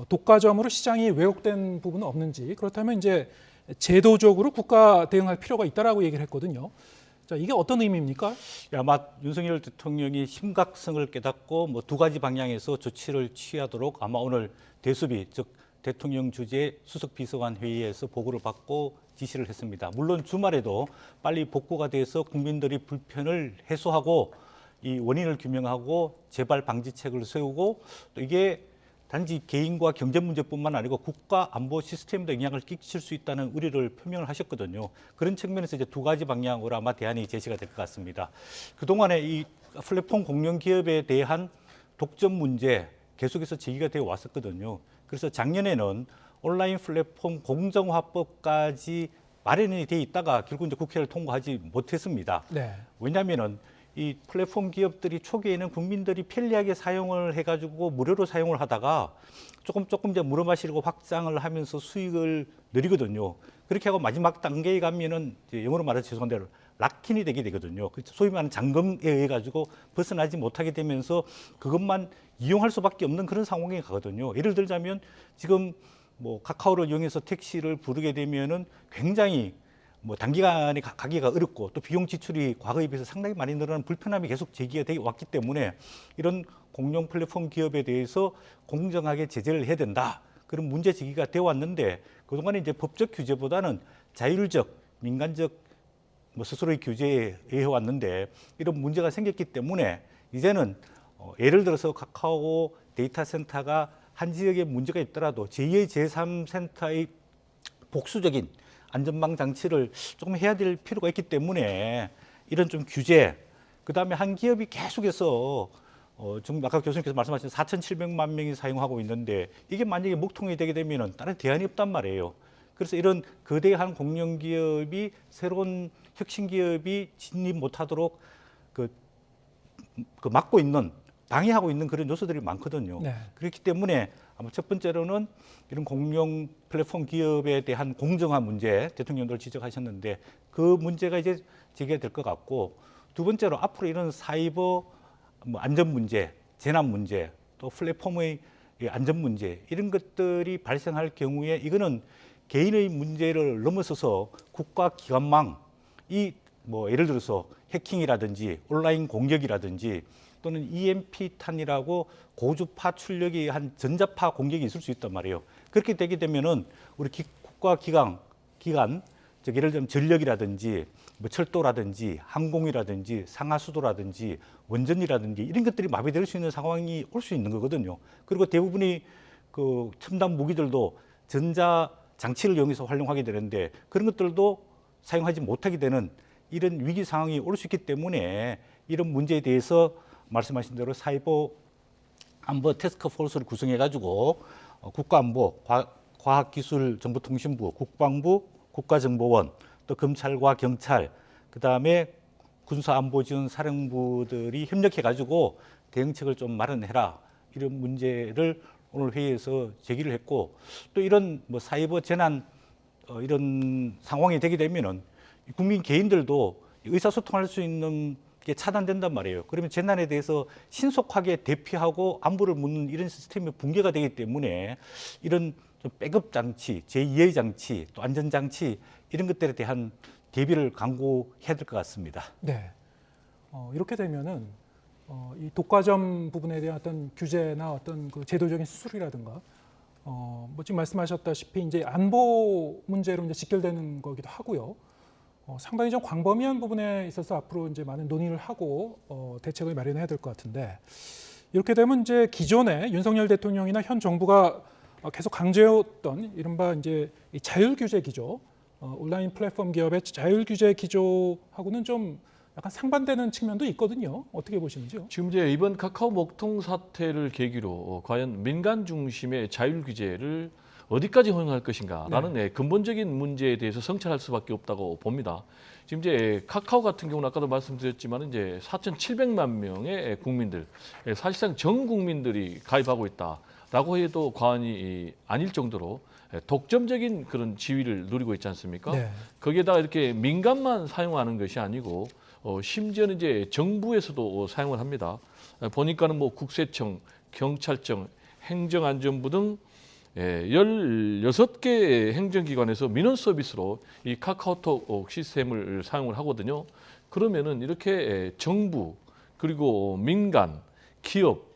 Speaker 2: 독과점으로 시장이 왜곡된 부분은 없는지, 그렇다면 이제 제도적으로 국가 대응할 필요가 있다라고 얘기를 했거든요. 자, 이게 어떤 의미입니까?
Speaker 25: 아마 윤석열 대통령이 심각성을 깨닫고 뭐 두 가지 방향에서 조치를 취하도록 아마 오늘 대수비, 즉 대통령 주재 수석 비서관 회의에서 보고를 받고 지시를 했습니다. 물론 주말에도 빨리 복구가 돼서 국민들이 불편을 해소하고 이 원인을 규명하고 재발 방지책을 세우고 또 이게 단지 개인과 경제 문제뿐만 아니고 국가 안보 시스템에도 영향을 끼칠 수 있다는 우려를 표명을 하셨거든요. 그런 측면에서 이제 두 가지 방향으로 아마 대안이 제시가 될 것 같습니다. 그동안에 이 플랫폼 공영 기업에 대한 독점 문제 계속해서 제기가 되어 왔었거든요. 그래서 작년에는 온라인 플랫폼 공정화법까지 마련이 돼 있다가 결국 이제 국회를 통과하지 못했습니다.
Speaker 2: 네.
Speaker 25: 왜냐하면은 이 플랫폼 기업들이 초기에는 국민들이 편리하게 사용을 해가지고 무료로 사용을 하다가 조금 이제 물어마시려고 확장을 하면서 수익을 늘리거든요. 그렇게 하고 마지막 단계에 가면은 이제 영어로 말해서 죄송한데 락인이 되게 되거든요. 소위 말하는 잠금에 의해 가지고 벗어나지 못하게 되면서 그것만 이용할 수밖에 없는 그런 상황에 가거든요. 예를 들자면 지금 뭐 카카오를 이용해서 택시를 부르게 되면은 굉장히 뭐 단기간에 가기가 어렵고 또 비용 지출이 과거에 비해서 상당히 많이 늘어나는 불편함이 계속 제기가 되어 왔기 때문에 이런 공룡 플랫폼 기업에 대해서 공정하게 제재를 해야 된다. 그런 문제 제기가 되어 왔는데 그동안에 이제 법적 규제보다는 자율적, 민간적 뭐 스스로의 규제에 의해 왔는데 이런 문제가 생겼기 때문에 이제는 예를 들어서 카카오 데이터 센터가 한 지역에 문제가 있더라도 제2의 제3센터의 복수적인 안전망 장치를 조금 해야 될 필요가 있기 때문에 이런 좀 규제, 그다음에 한 기업이 계속해서 지금 아까 교수님께서 말씀하신 4,700만 명이 사용하고 있는데 이게 만약에 목통이 되게 되면은 다른 대안이 없단 말이에요. 그래서 이런 거대한 공영 기업이 새로운 혁신 기업이 진입 못하도록 그 막고 있는, 방해하고 있는 그런 요소들이 많거든요. 네. 그렇기 때문에 아마 첫 번째로는 이런 공영 플랫폼 기업에 대한 공정화 문제, 대통령도 지적하셨는데 그 문제가 이제 제기가 될 것 같고, 두 번째로 앞으로 이런 사이버 안전 문제, 재난 문제, 또 플랫폼의 안전 문제 이런 것들이 발생할 경우에 이거는 개인의 문제를 넘어서서 국가 기관망, 예를 들어서 해킹이라든지 온라인 공격이라든지 또는 EMP탄이라고 고주파 출력이 한 전자파 공격이 있을 수 있단 말이에요. 그렇게 되게 되면은 우리 국가 기관, 예를 들면 전력이라든지 철도라든지 항공이라든지 상하수도라든지 원전이라든지 이런 것들이 마비될 수 있는 상황이 올 수 있는 거거든요. 그리고 대부분이 그 첨단 무기들도 전자 장치를 이용해서 활용하게 되는데 그런 것들도 사용하지 못하게 되는 이런 위기 상황이 올 수 있기 때문에 이런 문제에 대해서 말씀하신 대로 사이버 안보 태스크포스를 구성해가지고 국가안보, 과학기술정보통신부, 국방부, 국가정보원, 또 검찰과 경찰, 그다음에 군사안보지원사령부들이 협력해가지고 대응책을 좀 마련해라, 이런 문제를 오늘 회의에서 제기를 했고, 또 이런 사이버 재난 이런 상황이 되게 되면은 국민 개인들도 의사소통할 수 있는 게 차단된단 말이에요. 그러면 재난에 대해서 신속하게 대피하고 안부를 묻는 이런 시스템이 붕괴가 되기 때문에 이런 좀 백업 장치, 제2의 장치, 또 안전 장치 이런 것들에 대한 대비를 강구해야 될 것 같습니다. 네. 이렇게 되면은 이 독과점 부분에 대한 어떤 규제나 어떤 그 제도적인 수술이라든가 지금 말씀하셨다시피 이제 안보 문제로 이제 직결되는 거기도 하고요. 상당히 좀 광범위한 부분에 있어서 앞으로 이제 많은 논의를 하고 대책을 마련해야 될 것 같은데, 이렇게 되면 이제 기존에 윤석열 대통령이나 현 정부가 계속 강조해왔던 이른바 이제 자율 규제 기조, 온라인 플랫폼 기업의 자율 규제 기조하고는 좀 약간 상반되는 측면도 있거든요. 어떻게 보시는지요?
Speaker 3: 지금 이제 이번 카카오 먹통 사태를 계기로 과연 민간 중심의 자율 규제를 어디까지 허용할 것인가라는 네. 근본적인 문제에 대해서 성찰할 수밖에 없다고 봅니다. 지금 이제 카카오 같은 경우는 아까도 말씀드렸지만 이제 4,700만 명의 국민들, 사실상 전 국민들이 가입하고 있다라고 해도 과언이 아닐 정도로 독점적인 그런 지위를 누리고 있지 않습니까? 네. 거기에다가 이렇게 민간만 사용하는 것이 아니고 심지어는 이제 정부에서도 사용을 합니다. 보니까는 국세청, 경찰청, 행정안전부 등 16개 행정기관에서 민원 서비스로 이 카카오톡 시스템을 사용을 하거든요. 그러면은 이렇게 정부, 그리고 민간, 기업,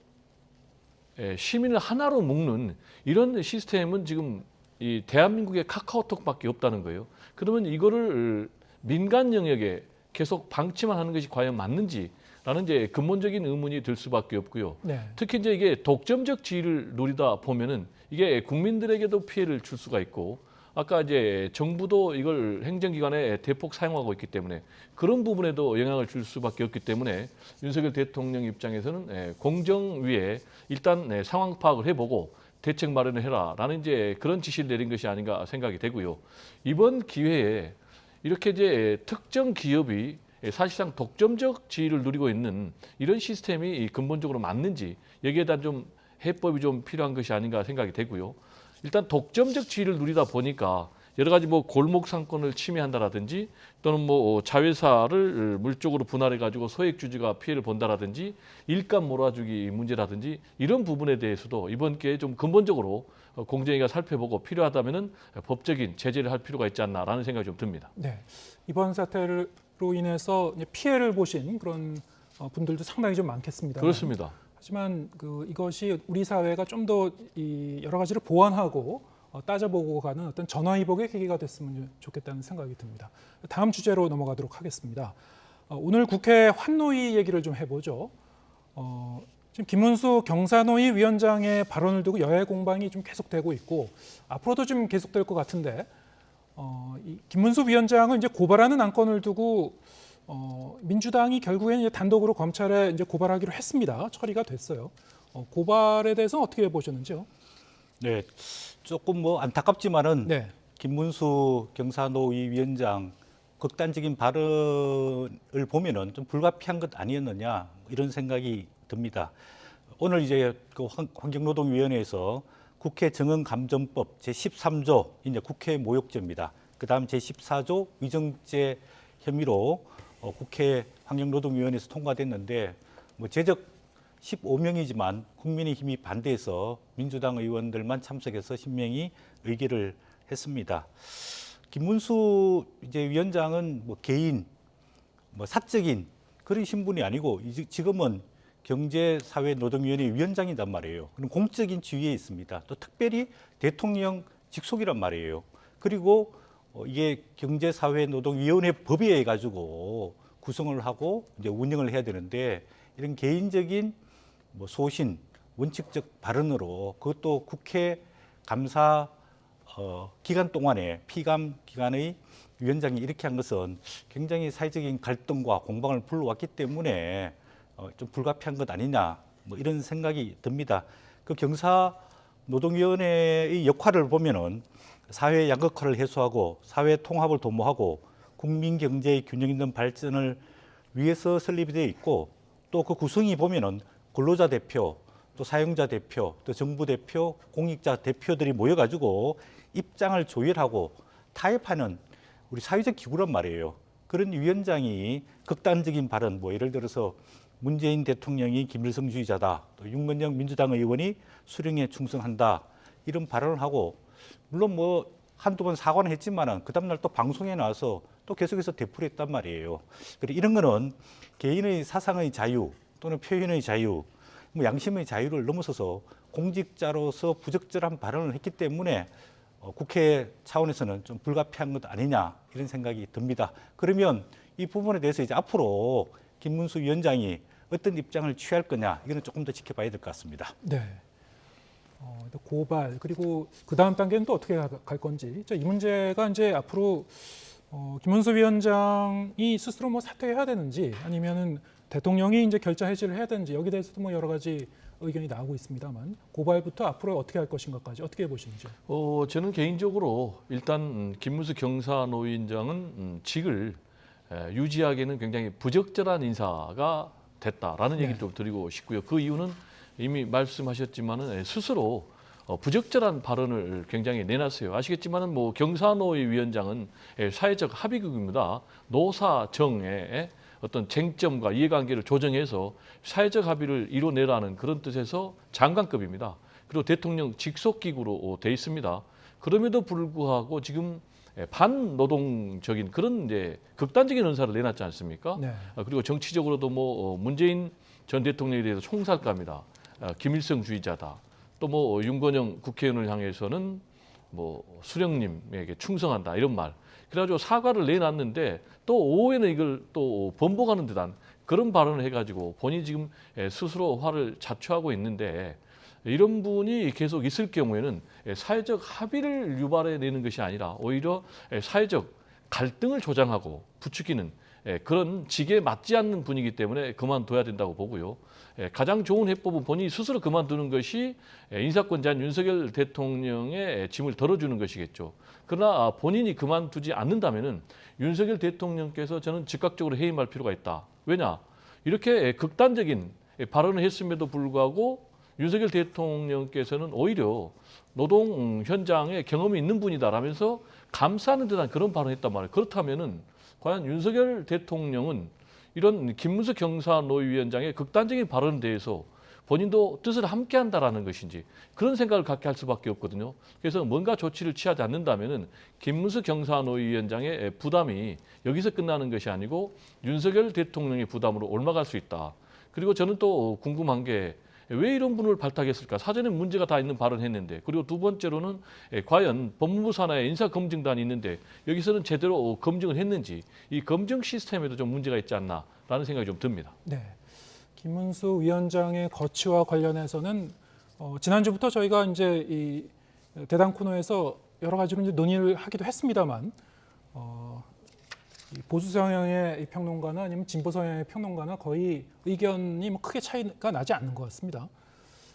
Speaker 3: 시민을 하나로 묶는 이런 시스템은 지금 이 대한민국의 카카오톡밖에 없다는 거예요. 그러면 이거를 민간 영역에 계속 방치만 하는 것이 과연 맞는지라는 이제 근본적인 의문이 들 수밖에 없고요. 네. 특히 이제 이게 독점적 지위를 누리다 보면은 이게 국민들에게도 피해를 줄 수가 있고, 아까 이제 정부도 이걸 행정기관에 대폭 사용하고 있기 때문에 그런 부분에도 영향을 줄 수밖에 없기 때문에 윤석열 대통령 입장에서는 공정위에 일단 상황 파악을 해보고 대책 마련을 해라라는 이제 그런 지시를 내린 것이 아닌가 생각이 되고요. 이번 기회에 이렇게 이제 특정 기업이 사실상 독점적 지위를 누리고 있는 이런 시스템이 근본적으로 맞는지 여기에 대한 좀 해법이 좀 필요한 것이 아닌가 생각이 되고요. 일단 독점적 지위를 누리다 보니까 여러 가지 골목 상권을 침해한다라든지 또는 자회사를 물적으로 분할해 가지고 소액 주주가 피해를 본다라든지 일감 몰아주기 문제라든지 이런 부분에 대해서도 이번 기회에 좀 근본적으로 공정위가 살펴보고 필요하다면은 법적인 제재를 할 필요가 있지 않나라는 생각이 좀 듭니다. 네, 이번 사태로 인해서 피해를 보신 그런 분들도 상당히 좀 많겠습니다. 그렇습니다. 하지만 이것이 우리 사회가 좀 더 여러 가지를 보완하고 따져보고 가는 어떤 전화위복의 계기가 됐으면 좋겠다는 생각이 듭니다. 다음 주제로 넘어가도록 하겠습니다. 오늘 국회 환노위 얘기를 좀 해보죠.
Speaker 2: 지금 김문수 경사노위 위원장의 발언을 두고 여야 공방이 좀 계속되고 있고 앞으로도 좀 계속될 것 같은데 이 김문수 위원장은 이제 고발하는 안건을 두고 민주당이 결국에는 이제 단독으로 검찰에 이제 고발하기로 했습니다. 처리가 됐어요. 고발에 대해서 어떻게 보셨는지요?
Speaker 25: 네, 조금 뭐 안타깝지만은
Speaker 2: 네.
Speaker 25: 김문수 경사노위 위원장 극단적인 발언을 보면은 좀 불가피한 것 아니었느냐 이런 생각이 듭니다. 오늘 이제 그 환경노동위원회에서 국회 정언감정법 제13조 이제 국회 모욕죄입니다. 그다음 제14조 위정죄 혐의로 국회 환경노동위원회에서 통과됐는데 뭐 제적 15명이지만 국민의힘이 반대해서 민주당 의원들만 참석해서 신명히 의결을 했습니다. 김문수 이제 위원장은 뭐 개인, 뭐 사적인 그런 신분이 아니고 지금은 경제사회노동위원회 위원장이란 말이에요. 그럼 공적인 지위에 있습니다. 또 특별히 대통령 직속이란 말이에요. 그리고 이게 경제사회노동위원회 법에 의해 가지고 구성을 하고 이제 운영을 해야 되는데 이런 개인적인 뭐 소신, 원칙적 발언으로 그것도 국회 감사 기간 동안에 피감 기간의 위원장이 이렇게 한 것은 굉장히 사회적인 갈등과 공방을 불러왔기 때문에 좀 불가피한 것 아니냐 뭐 이런 생각이 듭니다. 그 경사노동위원회의 역할을 보면은 사회 양극화를 해소하고 사회 통합을 도모하고 국민 경제의 균형 있는 발전을 위해서 설립이 되어 있고 또 그 구성이 보면은 근로자 대표, 또 사용자 대표, 또 정부 대표, 공익자 대표들이 모여가지고 입장을 조율하고 타협하는 우리 사회적 기구란 말이에요. 그런 위원장이 극단적인 발언, 뭐 예를 들어서 문재인 대통령이 김일성주의자다, 또 윤건영 민주당 의원이 수령에 충성한다 이런 발언을 하고 물론 뭐 한두 번 사과는 했지만은 그 다음날 또 방송에 나와서 또 계속해서 되풀이 했단 말이에요. 그리고 이런 거는 개인의 사상의 자유 또는 표현의 자유, 뭐 양심의 자유를 넘어서서 공직자로서 부적절한 발언을 했기 때문에 국회 차원에서는 좀 불가피한 것 아니냐 이런 생각이 듭니다. 그러면 이 부분에 대해서 이제 앞으로 김문수 위원장이 어떤 입장을 취할 거냐 이거는 조금 더 지켜봐야 될 것 같습니다.
Speaker 2: 네. 고발 그리고 그 다음 단계는 또 어떻게 갈 건지 이 문제가 이제 앞으로 김문수 위원장이 스스로 뭐 사퇴해야 되는지 아니면은 대통령이 이제 결자 해지를 해야 되는지 여기 대해서도 뭐 여러 가지 의견이 나오고 있습니다만 고발부터 앞으로 어떻게 할 것인가까지 어떻게 보시는지요?
Speaker 3: 저는 개인적으로 일단 김문수 경사노위원장은 직을 유지하기에는 굉장히 부적절한 인사가 됐다라는 얘기를 좀 드리고 싶고요. 그 이유는 이미 말씀하셨지만은 스스로 부적절한 발언을 굉장히 내놨어요. 아시겠지만은 뭐 경사노위 위원장은 사회적 합의국입니다. 노사정의 어떤 쟁점과 이해관계를 조정해서 사회적 합의를 이뤄내라는 그런 뜻에서 장관급입니다. 그리고 대통령 직속기구로 돼 있습니다. 그럼에도 불구하고 지금 반노동적인 그런 이제 극단적인 언사를 내놨지 않습니까?
Speaker 2: 네.
Speaker 3: 그리고 정치적으로도 뭐 문재인 전 대통령에 대해서 총살가입니다. 김일성주의자다. 또 뭐 윤건영 국회의원을 향해서는 뭐 수령님에게 충성한다 이런 말. 그래가지고 사과를 내놨는데 또 오후에는 이걸 또 번복하는 듯한 그런 발언을 해가지고 본인이 지금 스스로 화를 자초하고 있는데 이런 분이 계속 있을 경우에는 사회적 합의를 유발해내는 것이 아니라 오히려 사회적 갈등을 조장하고 부추기는 그런 직에 맞지 않는 분이기 때문에 그만둬야 된다고 보고요. 가장 좋은 해법은 본인이 스스로 그만두는 것이 인사권자인 윤석열 대통령의 짐을 덜어주는 것이겠죠. 그러나 본인이 그만두지 않는다면은 윤석열 대통령께서 저는 즉각적으로 해임할 필요가 있다. 왜냐? 이렇게 극단적인 발언을 했음에도 불구하고 윤석열 대통령께서는 오히려 노동 현장에 경험이 있는 분이다라면서 감싸는 듯한 그런 발언을 했단 말이에요. 그렇다면은 과연 윤석열 대통령은 이런 김문수 경사노위원장의 극단적인 발언에 대해서 본인도 뜻을 함께한다라는 것인지 그런 생각을 갖게 할 수밖에 없거든요. 그래서 뭔가 조치를 취하지 않는다면은 김문수 경사노위원장의 부담이 여기서 끝나는 것이 아니고 윤석열 대통령의 부담으로 옮아갈 수 있다. 그리고 저는 또 궁금한 게 왜 이런 분을 발탁했을까? 사전에 문제가 다 있는 발언을 했는데 그리고 두 번째로는 과연 법무부 산하에 인사검증단이 있는데 여기서는 제대로 검증을 했는지 이 검증 시스템에도 좀 문제가 있지 않나라는 생각이 좀 듭니다.
Speaker 2: 네. 김문수 위원장의 거취와 관련해서는 지난주부터 저희가 이제 이 대담 코너에서 여러 가지로 이제 논의를 하기도 했습니다만 이 보수 성향의 평론가나 아니면 진보 성향의 평론가나 거의 의견이 뭐 크게 차이가 나지 않는 것 같습니다.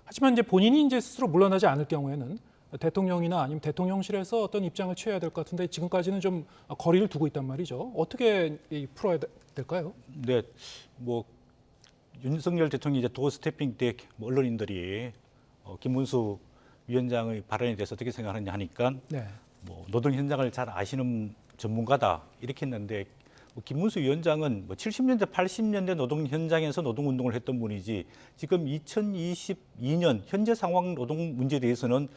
Speaker 2: 하지만 이제 본인이 이제 스스로 물러나지 않을 경우에는 대통령이나 아니면 대통령실에서 어떤 입장을 취해야 될 것 같은데 지금까지는 좀 거리를 두고 있단 말이죠. 어떻게 풀어야 될까요?
Speaker 25: 네, 뭐 윤석열 대통령이 이제 도어 스태핑 때 언론인들이 김문수 위원장의 발언에 대해서 어떻게 생각하느냐 하니까
Speaker 2: 네.
Speaker 25: 뭐 노동 현장을 잘 아시는 전문가다 이렇게 했는데 김문수 위원장은 뭐 70년대, 80년대 노동 현장에서 노동 운동을 했던 분이지 지금 2022년 현재 상황 노동 문제에 대해서는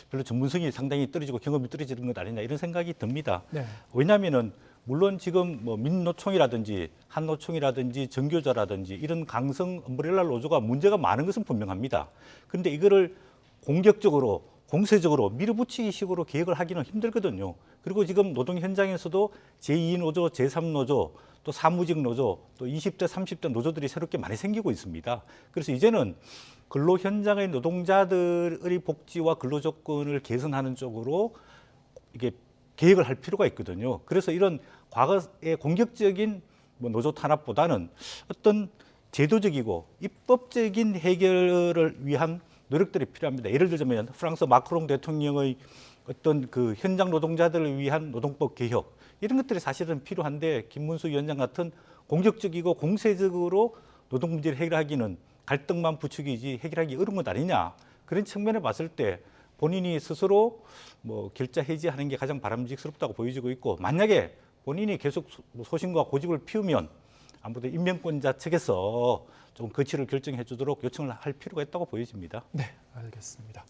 Speaker 25: 별로 전문성이 상당히 떨어지고 경험이 떨어지는 것 아니냐 이런 생각이 듭니다.
Speaker 2: 네.
Speaker 25: 왜냐하면은 물론 지금 뭐 민노총이라든지 한노총이라든지 정교조라든지 이런 강성 엄브렐라 노조가 문제가 많은 것은 분명합니다. 그런데 이거를 공격적으로 공세적으로 밀어붙이기 식으로 개혁을 하기는 힘들거든요. 그리고 지금 노동 현장에서도 제2노조, 제3노조, 또 사무직 노조, 또 20대, 30대 노조들이 새롭게 많이 생기고 있습니다. 그래서 이제는 근로 현장의 노동자들의 복지와 근로 조건을 개선하는 쪽으로 이게 개혁을 할 필요가 있거든요. 그래서 이런 과거의 공격적인 노조 탄압보다는 어떤 제도적이고 입법적인 해결을 위한 노력들이 필요합니다. 예를 들자면 프랑스 마크롱 대통령의 어떤 그 현장 노동자들을 위한 노동법 개혁 이런 것들이 사실은 필요한데 김문수 위원장 같은 공격적이고 공세적으로 노동 문제를 해결하기는 갈등만 부추기지 해결하기 어려운 것 아니냐. 그런 측면에 봤을 때 본인이 스스로 뭐 결자 해지하는 게 가장 바람직스럽다고 보여지고 있고 만약에 본인이 계속 소신과 고집을 피우면 아무래도 임명권자 측에서 좀 거취를 결정해 주도록 요청을 할 필요가 있다고 보여집니다.
Speaker 2: 네, 알겠습니다.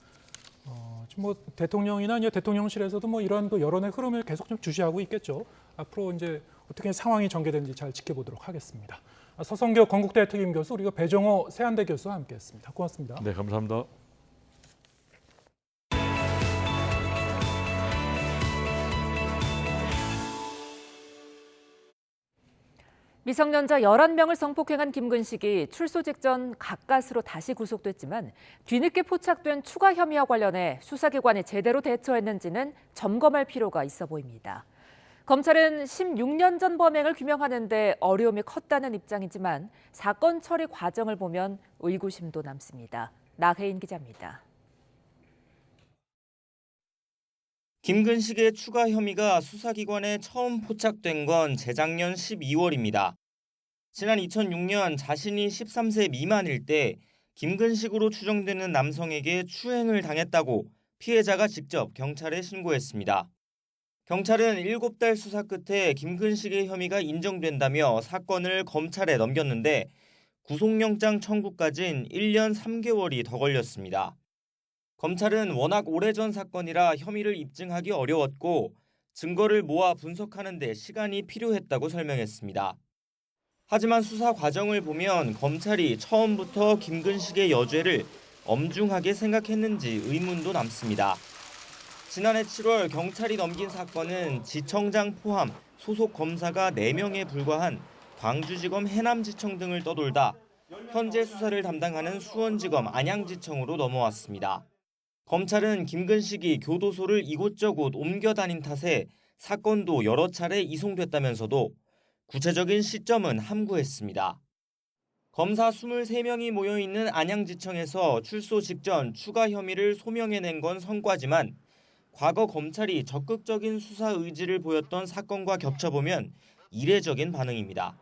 Speaker 2: 지금 뭐 대통령이나 이제 대통령실에서도 뭐 이런 그 여론의 흐름을 계속 좀 주시하고 있겠죠. 앞으로 이제 어떻게 상황이 전개되는지 잘 지켜보도록 하겠습니다. 서성교 건국대 특임 교수 그리고 배종호 세한대 교수와 함께했습니다. 고맙습니다.
Speaker 3: 네, 감사합니다.
Speaker 1: 미성년자 11명을 성폭행한 김근식이 출소 직전 가까스로 다시 구속됐지만 뒤늦게 포착된 추가 혐의와 관련해 수사기관이 제대로 대처했는지는 점검할 필요가 있어 보입니다. 검찰은 16년 전 범행을 규명하는 데 어려움이 컸다는 입장이지만 사건 처리 과정을 보면 의구심도 남습니다. 나혜인 기자입니다.
Speaker 4: 김근식의 추가 혐의가 수사기관에 처음 포착된 건 재작년 12월입니다. 지난 2006년 자신이 13세 미만일 때 김근식으로 추정되는 남성에게 추행을 당했다고 피해자가 직접 경찰에 신고했습니다. 경찰은 7달 수사 끝에 김근식의 혐의가 인정된다며 사건을 검찰에 넘겼는데 구속영장 청구까지는 1년 3개월이 더 걸렸습니다. 검찰은 워낙 오래전 사건이라 혐의를 입증하기 어려웠고 증거를 모아 분석하는 데 시간이 필요했다고 설명했습니다. 하지만 수사 과정을 보면 검찰이 처음부터 김근식의 여죄를 엄중하게 생각했는지 의문도 남습니다. 지난해 7월 경찰이 넘긴 사건은 지청장 포함 소속 검사가 4명에 불과한 광주지검 해남지청 등을 떠돌다 현재 수사를 담당하는 수원지검 안양지청으로 넘어왔습니다. 검찰은 김근식이 교도소를 이곳저곳 옮겨 다닌 탓에 사건도 여러 차례 이송됐다면서도 구체적인 시점은 함구했습니다. 검사 23명이 모여있는 안양지청에서 출소 직전 추가 혐의를 소명해낸 건 성과지만 과거 검찰이 적극적인 수사 의지를 보였던 사건과 겹쳐보면 이례적인 반응입니다.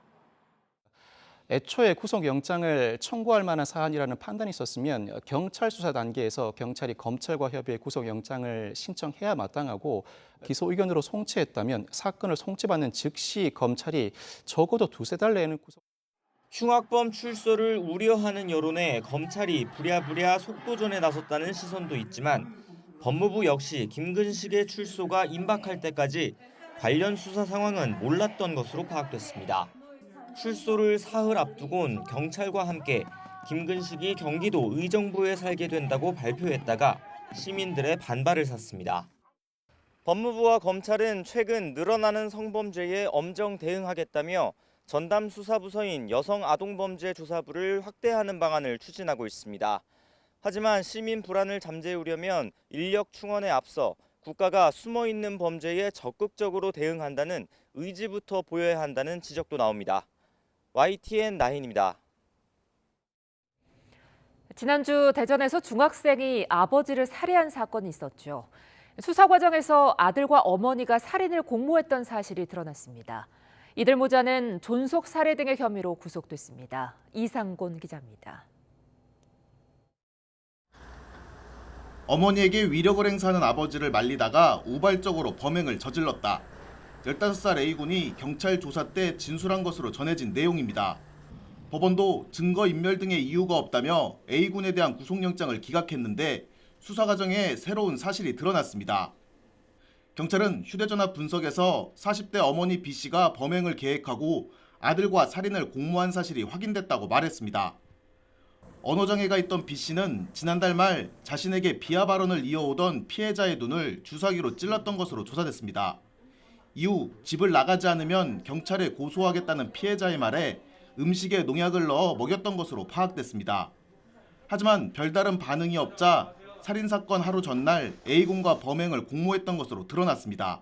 Speaker 5: 애초에 구속영장을 청구할 만한 사안이라는 판단이 있었으면 경찰 수사 단계에서 경찰이 검찰과 협의해 구속영장을 신청해야 마땅하고 기소 의견으로 송치했다면 사건을 송치받는 즉시 검찰이 적어도 2-3달 내에는 구속.
Speaker 4: 흉악범 출소를 우려하는 여론에 검찰이 부랴부랴 속도전에 나섰다는 시선도 있지만 법무부 역시 김근식의 출소가 임박할 때까지 관련 수사 상황은 몰랐던 것으로 파악됐습니다. 출소를 사흘 앞두곤 경찰과 함께 김근식이 경기도 의정부에 살게 된다고 발표했다가 시민들의 반발을 샀습니다. 법무부와 검찰은 최근 늘어나는 성범죄에 엄정 대응하겠다며 전담 수사부서인 여성아동범죄조사부를 확대하는 방안을 추진하고 있습니다. 하지만 시민 불안을 잠재우려면 인력 충원에 앞서 국가가 숨어있는 범죄에 적극적으로 대응한다는 의지부터 보여야 한다는 지적도 나옵니다. YTN 나인입니다.
Speaker 1: 지난주 대전에서 중학생이 아버지를 살해한 사건이 있었죠. 수사 과정에서 아들과 어머니가 살인을 공모했던 사실이 드러났습니다. 이들 모자는 존속 살해 등의 혐의로 구속됐습니다. 이상곤 기자입니다.
Speaker 6: 어머니에게 위력을 행사하는 아버지를 말리다가 우발적으로 범행을 저질렀다. 15살 A군이 경찰 조사 때 진술한 것으로 전해진 내용입니다. 법원도 증거인멸 등의 이유가 없다며 A군에 대한 구속영장을 기각했는데 수사 과정에 새로운 사실이 드러났습니다. 경찰은 휴대전화 분석에서 40대 어머니 B씨가 범행을 계획하고 아들과 살인을 공모한 사실이 확인됐다고 말했습니다. 언어장애가 있던 B씨는 지난달 말 자신에게 비하 발언을 이어오던 피해자의 눈을 주사기로 찔렀던 것으로 조사됐습니다. 이후 집을 나가지 않으면 경찰에 고소하겠다는 피해자의 말에 음식에 농약을 넣어 먹였던 것으로 파악됐습니다. 하지만 별다른 반응이 없자 살인사건 하루 전날 A군과 범행을 공모했던 것으로 드러났습니다.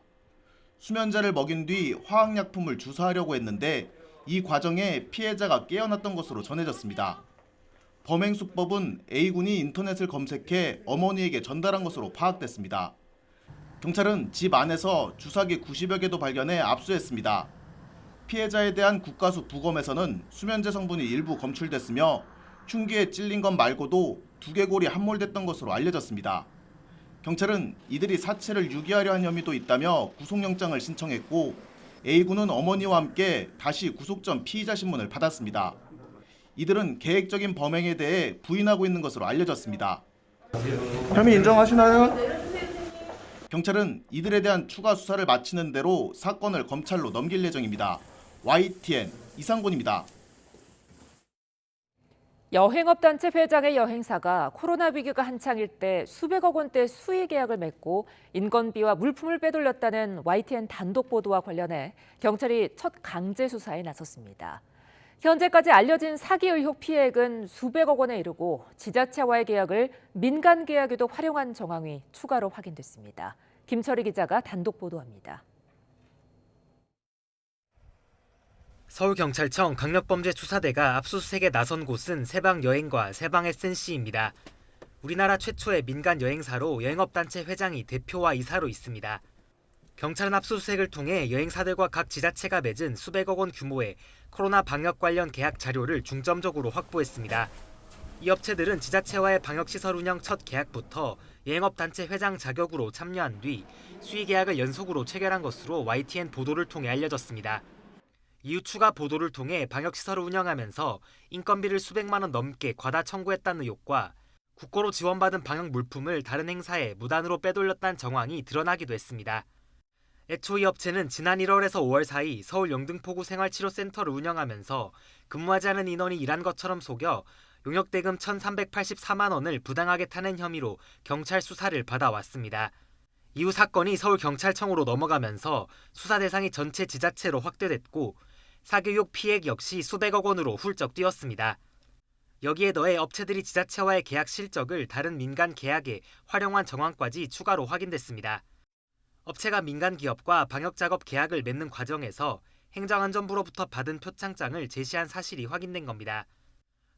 Speaker 6: 수면제를 먹인 뒤 화학약품을 주사하려고 했는데 이 과정에 피해자가 깨어났던 것으로 전해졌습니다. 범행 수법은 A군이 인터넷을 검색해 어머니에게 전달한 것으로 파악됐습니다. 경찰은 집 안에서 주사기 90여 개도 발견해 압수했습니다. 피해자에 대한 국가수 부검에서는 수면제 성분이 일부 검출됐으며 흉기에 찔린 것 말고도 두개골이 함몰됐던 것으로 알려졌습니다. 경찰은 이들이 사체를 유기하려 한 혐의도 있다며 구속영장을 신청했고 A군은 어머니와 함께 다시 구속 전 피의자 신문을 받았습니다. 이들은 계획적인 범행에 대해 부인하고 있는 것으로 알려졌습니다. 혐의 인정하시나요? 경찰은 이들에 대한 추가 수사를 마치는 대로 사건을 검찰로 넘길 예정입니다. YTN 이상곤입니다.
Speaker 1: 여행업단체 회장의 여행사가 코로나 위기가 한창일 때 수백억 원대 수의 계약을 맺고 인건비와 물품을 빼돌렸다는 YTN 단독 보도와 관련해 경찰이 첫 강제 수사에 나섰습니다. 현재까지 알려진 사기 의혹 피해액은 수백억 원에 이르고 지자체와의 계약을 민간 계약에도 활용한 정황이 추가로 확인됐습니다. 김철희 기자가 단독 보도합니다.
Speaker 7: 서울경찰청 강력범죄수사대가 압수수색에 나선 곳은 세방여행과 세방SNC입니다. 우리나라 최초의 민간 여행사로 여행업단체 회장이 대표와 이사로 있습니다. 경찰은 압수수색을 통해 여행사들과 각 지자체가 맺은 수백억 원 규모의 코로나 방역 관련 계약 자료를 중점적으로 확보했습니다. 이 업체들은 지자체와의 방역시설 운영 첫 계약부터 여행업단체 회장 자격으로 참여한 뒤 수의 계약을 연속으로 체결한 것으로 YTN 보도를 통해 알려졌습니다. 이후 추가 보도를 통해 방역시설을 운영하면서 인건비를 수백만 원 넘게 과다 청구했다는 의혹과 국고로 지원받은 방역 물품을 다른 행사에 무단으로 빼돌렸다는 정황이 드러나기도 했습니다. 애초 이 업체는 지난 1월에서 5월 사이 서울 영등포구 생활치료센터를 운영하면서 근무하지 않은 인원이 일한 것처럼 속여 용역대금 1,384만 원을 부당하게 타낸 혐의로 경찰 수사를 받아왔습니다. 이후 사건이 서울경찰청으로 넘어가면서 수사 대상이 전체 지자체로 확대됐고 사기 의혹 피해액 역시 수백억 원으로 훌쩍 뛰었습니다. 여기에 더해 업체들이 지자체와의 계약 실적을 다른 민간 계약에 활용한 정황까지 추가로 확인됐습니다. 업체가 민간 기업과 방역작업 계약을 맺는 과정에서 행정안전부로부터 받은 표창장을 제시한 사실이 확인된 겁니다.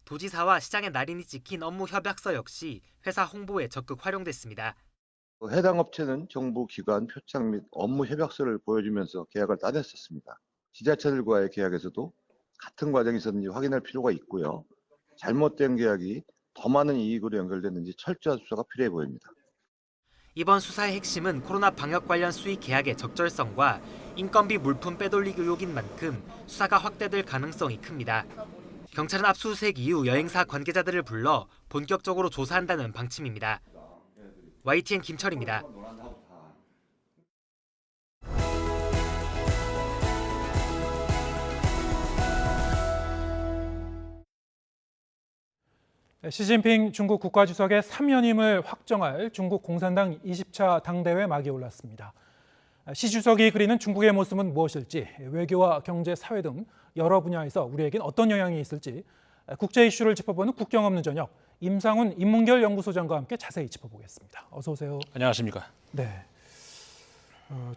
Speaker 7: 도지사와 시장의 날인이 찍힌 업무 협약서 역시 회사 홍보에 적극 활용됐습니다.
Speaker 9: 해당 업체는 정부 기관 표창 및 업무 협약서를 보여주면서 계약을 따냈었습니다. 지자체들과의 계약에서도 같은 과정이 있었는지 확인할 필요가 있고요. 잘못된 계약이 더 많은 이익으로 연결됐는지 철저한 수사가 필요해 보입니다.
Speaker 7: 이번 수사의 핵심은 코로나 방역 관련 수의 계약의 적절성과 인건비 물품 빼돌리기 의혹인 만큼 수사가 확대될 가능성이 큽니다. 경찰은 압수수색 이후 여행사 관계자들을 불러 본격적으로 조사한다는 방침입니다. YTN 김철입니다.
Speaker 2: 시진핑 중국 국가주석의 3연임을 확정할 중국 공산당 20차 당대회 막이 올랐습니다. 시 주석이 그리는 중국의 모습은 무엇일지, 외교와 경제, 사회 등 여러 분야에서 우리에겐 어떤 영향이 있을지 국제 이슈를 짚어보는 국경 없는 저녁, 임상훈 인문결 연구소장과 함께 자세히 짚어보겠습니다. 어서 오세요.
Speaker 8: 안녕하십니까.
Speaker 2: 네.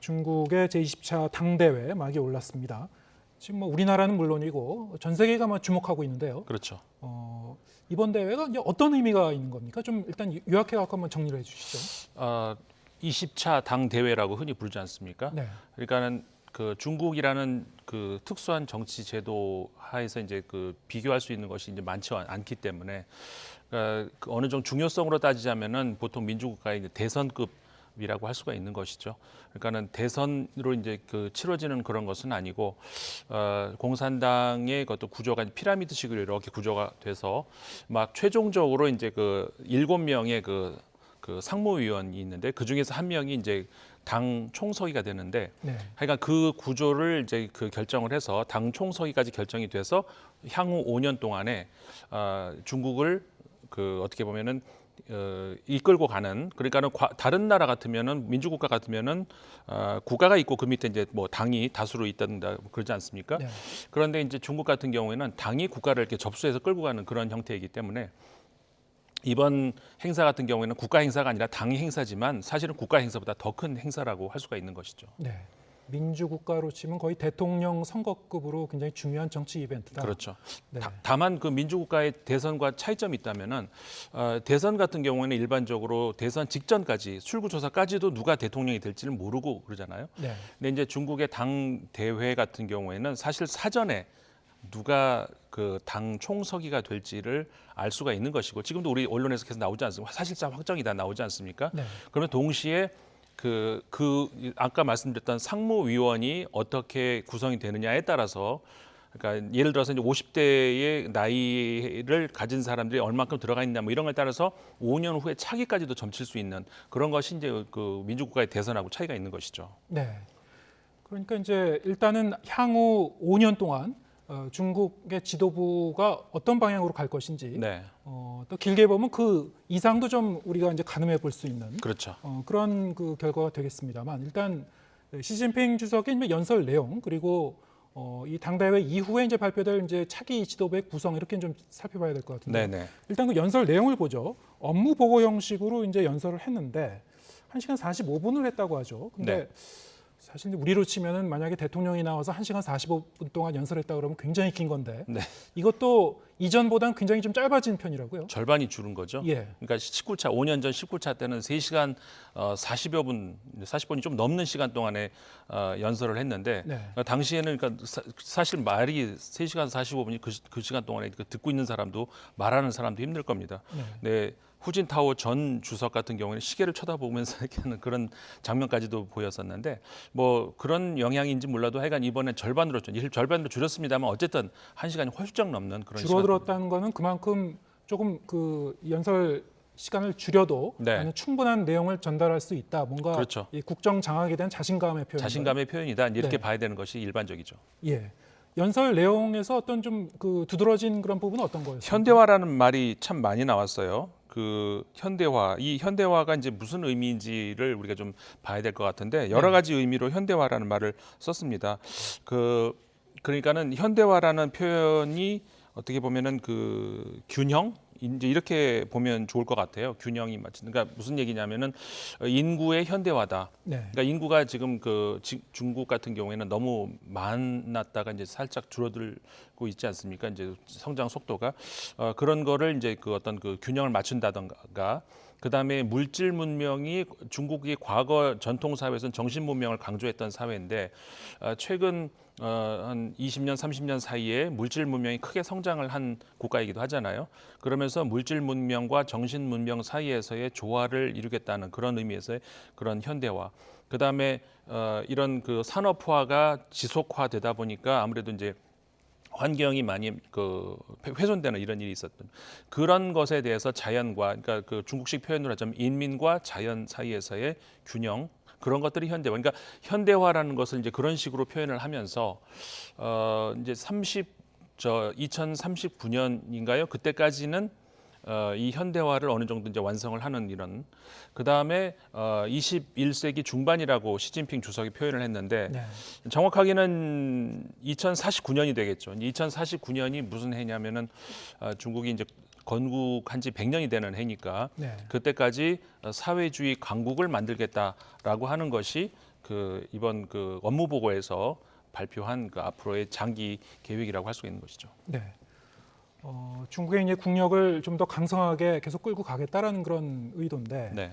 Speaker 2: 중국의 제20차 당대회 막이 올랐습니다. 지금 뭐 우리나라는 물론이고 전 세계가 주목하고 있는데요.
Speaker 8: 그렇죠.
Speaker 2: 이번 대회가 이제 어떤 의미가 있는 겁니까? 좀 일단 요약해갖고 한번 정리를 해주시죠.
Speaker 8: 20차 당 대회라고 흔히 부르지 않습니까?
Speaker 2: 네.
Speaker 8: 그러니까는 그 중국이라는 그 특수한 정치 제도 하에서 이제 그 비교할 수 있는 것이 이제 많지 않기 때문에 그 어느 정도 중요성으로 따지자면은 보통 민주국가의 이제 대선급이라고 할 수가 있는 것이죠. 그러니까는 대선으로 이제 그 치러지는 그런 것은 아니고 공산당의 그것도 구조가 피라미드식으로 이렇게 구조가 돼서 막 최종적으로 이제 그 7명의 그 상무위원이 있는데 그 중에서 한 명이 이제 당 총서기가 되는데,
Speaker 2: 네.
Speaker 8: 하여간 그 구조를 이제 그 결정을 해서 당 총서기까지 결정이 돼서 향후 5년 동안에 중국을 그 어떻게 보면은 이끌고 가는, 그러니까는 다른 나라 같으면은 민주국가 같으면은 국가가 있고 그 밑에 이제 뭐 당이 다수로 있다든가 그러지 않습니까?
Speaker 2: 네.
Speaker 8: 그런데 이제 중국 같은 경우에는 당이 국가를 이렇게 접수해서 끌고 가는 그런 형태이기 때문에. 이번 행사 같은 경우에는 국가 행사가 아니라 당 행사지만 사실은 국가 행사보다 더 큰 행사라고 할 수가 있는 것이죠.
Speaker 2: 네, 민주국가로 치면 거의 대통령 선거급으로 굉장히 중요한 정치 이벤트다.
Speaker 8: 그렇죠.
Speaker 2: 네.
Speaker 8: 다만 그 민주국가의 대선과 차이점이 있다면은 대선 같은 경우에는 일반적으로 대선 직전까지 출구조사까지도 누가 대통령이 될지를 모르고 그러잖아요.
Speaker 2: 네.
Speaker 8: 근데 이제 중국의 당 대회 같은 경우에는 사실 사전에 누가 그 당 총서기가 될지를 알 수가 있는 것이고, 지금도 우리 언론에서 계속 나오지 않습니까? 사실상 확정이 다 나오지 않습니까?
Speaker 2: 네.
Speaker 8: 그러면 동시에 그 아까 말씀드렸던 상무위원이 어떻게 구성이 되느냐에 따라서, 그러니까 예를 들어서 이제 50대의 나이를 가진 사람들이 얼마큼 들어가 있냐 뭐 이런 거에 따라서 5년 후에 차기까지도 점칠 수 있는 그런 것이 이제 그 민주국가의 대선하고 차이가 있는 것이죠.
Speaker 2: 네. 그러니까 이제 일단은 향후 5년 동안 중국의 지도부가 어떤 방향으로 갈 것인지,
Speaker 8: 네.
Speaker 2: 또 길게 보면 그 이상도 좀 우리가 이제 가늠해 볼 수 있는
Speaker 8: 그렇죠.
Speaker 2: 그런 그 결과가 되겠습니다만, 일단 시진핑 주석의 연설 내용, 그리고 이 당대회 이후에 이제 발표될 이제 차기 지도부의 구성, 이렇게 좀 살펴봐야 될 것 같은데.
Speaker 8: 네네.
Speaker 2: 일단 그 연설 내용을 보죠. 업무 보고 형식으로 이제 연설을 했는데 1시간 45분을 했다고 하죠. 근데
Speaker 8: 네.
Speaker 2: 사실 우리로 치면은 만약에 대통령이 나와서 1시간 45분 동안 연설했다 그러면 굉장히 긴 건데,
Speaker 8: 네.
Speaker 2: 이것도 이전보다는 굉장히 좀 짧아진 편이라고요.
Speaker 8: 절반이 줄은 거죠.
Speaker 2: 예.
Speaker 8: 그러니까 19차 5년 전 19차 때는 3시간 40여 분, 40분이 좀 넘는 시간 동안에 연설을 했는데,
Speaker 2: 네.
Speaker 8: 당시에는 그러니까 사실 말이 3시간 45분이 그 시간 동안에 듣고 있는 사람도 말하는 사람도 힘들 겁니다. 네. 후진타오 전 주석 같은 경우에는 시계를 쳐다보면서 이렇게 하는 그런 장면까지도 보였었는데, 뭐 그런 영향인지 몰라도 하여간 이번에 절반으로 줄였습니다만 어쨌든 1시간이 훌쩍 넘는 그런
Speaker 2: 줄어들었다는 거는 그만큼 조금 그 연설 시간을 줄여도
Speaker 8: 네.
Speaker 2: 충분한 내용을 전달할 수 있다. 뭔가
Speaker 8: 그렇죠.
Speaker 2: 이 국정 장악에 대한 자신감의 표현.
Speaker 8: 자신감의 표현이다. 이렇게
Speaker 2: 네.
Speaker 8: 봐야 되는 것이 일반적이죠.
Speaker 2: 예. 연설 내용에서 어떤 좀 그 두드러진 그런 부분은 어떤 거였어요?
Speaker 8: 현대화라는 말이 참 많이 나왔어요. 그 현대화, 이 현대화가 이제 무슨 의미인지를 우리가 좀 봐야 될 것 같은데, 여러 가지 의미로 현대화라는 말을 썼습니다. 그러니까는 현대화라는 표현이 어떻게 보면은 그 균형, 이제 이렇게 보면 좋을 것 같아요. 균형이 맞지. 그러니까 무슨 얘기냐면은 인구의 현대화다.
Speaker 2: 네.
Speaker 8: 그러니까 인구가 지금 그 중국 같은 경우에는 너무 많았다가 이제 살짝 줄어들고 있지 않습니까? 이제 성장 속도가 그런 거를 이제 그 어떤 그 균형을 맞춘다던가. 그다음에 물질 문명이 중국이 과거 전통 사회에서는 정신 문명을 강조했던 사회인데, 최근 한 20년, 30년 사이에 물질 문명이 크게 성장을 한 국가이기도 하잖아요. 그러면서 물질 문명과 정신 문명 사이에서의 조화를 이루겠다는 그런 의미에서의 그런 현대화. 그다음에 이런 그 산업화가 지속화되다 보니까 아무래도 이제 환경이 많이 그 훼손되는 이런 일이 있었던 그런 것에 대해서 자연과, 그러니까 그 중국식 표현으로 하자면 인민과 자연 사이에서의 균형, 그런 것들이 현대화. 그러니까 현대화라는 것을 이제 그런 식으로 표현을 하면서 이제 2039년인가요? 그때까지는 이 현대화를 어느 정도 이제 완성을 하는 이런 그 다음에 21세기 중반이라고 시진핑 주석이 표현을 했는데
Speaker 2: 네.
Speaker 8: 정확하게는 2049년이 되겠죠. 2049년이 무슨 해냐면은 중국이 이제 건국한 지 100년이 되는 해니까
Speaker 2: 네.
Speaker 8: 그때까지 사회주의 강국을 만들겠다라고 하는 것이 그 이번 그 업무 보고에서 발표한 그 앞으로의 장기 계획이라고 할 수 있는 것이죠.
Speaker 2: 네. 중국의 이제 국력을 좀 더 강성하게 계속 끌고 가겠다라는 그런 의도인데
Speaker 8: 네.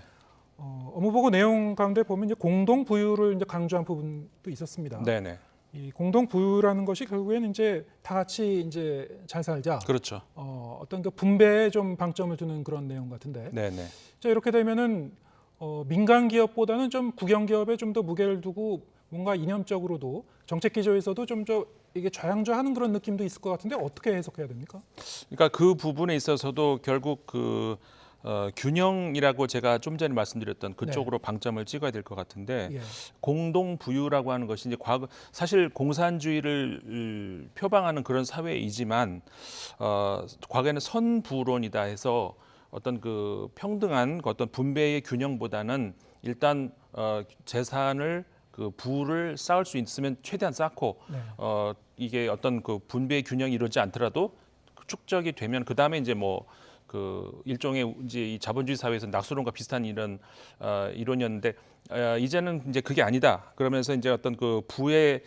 Speaker 2: 업무 보고 내용 가운데 보면 이제 공동 부유를 이제 강조한 부분도 있었습니다.
Speaker 8: 네네.
Speaker 2: 이 공동 부유라는 것이 결국에는 이제 다 같이 이제 잘 살자.
Speaker 8: 그렇죠.
Speaker 2: 어떤 그 분배에 좀 방점을 두는 그런 내용 같은데.
Speaker 8: 네네.
Speaker 2: 자, 이렇게 되면은 민간 기업보다는 좀 국영 기업에 좀 더 무게를 두고 뭔가 이념적으로도 정책 기조에서도 좀 더 이게 좌양좌하는 그런 느낌도 있을 것 같은데 어떻게 해석해야 됩니까?
Speaker 8: 그러니까 그 부분에 있어서도 결국 그 균형이라고 제가 좀 전에 말씀드렸던 그쪽으로 방점을 찍어야 될 것 같은데
Speaker 2: 예.
Speaker 8: 공동 부유라고 하는 것이 이제 과거 사실 공산주의를 표방하는 그런 사회이지만 과거에는 선부론이다 해서 어떤 그 평등한 어떤 분배의 균형보다는 일단 재산을 그 부를 쌓을 수 있으면 최대한 쌓고
Speaker 2: 네.
Speaker 8: 이게 어떤 그 분배의 균형이 이루어지지 않더라도 축적이 되면 그 다음에 이제 뭐 그 일종의 이제 이 자본주의 사회에서 낙수론과 비슷한 이런 이론이었는데 이제는 이제 그게 아니다. 그러면서 이제 어떤 그 부의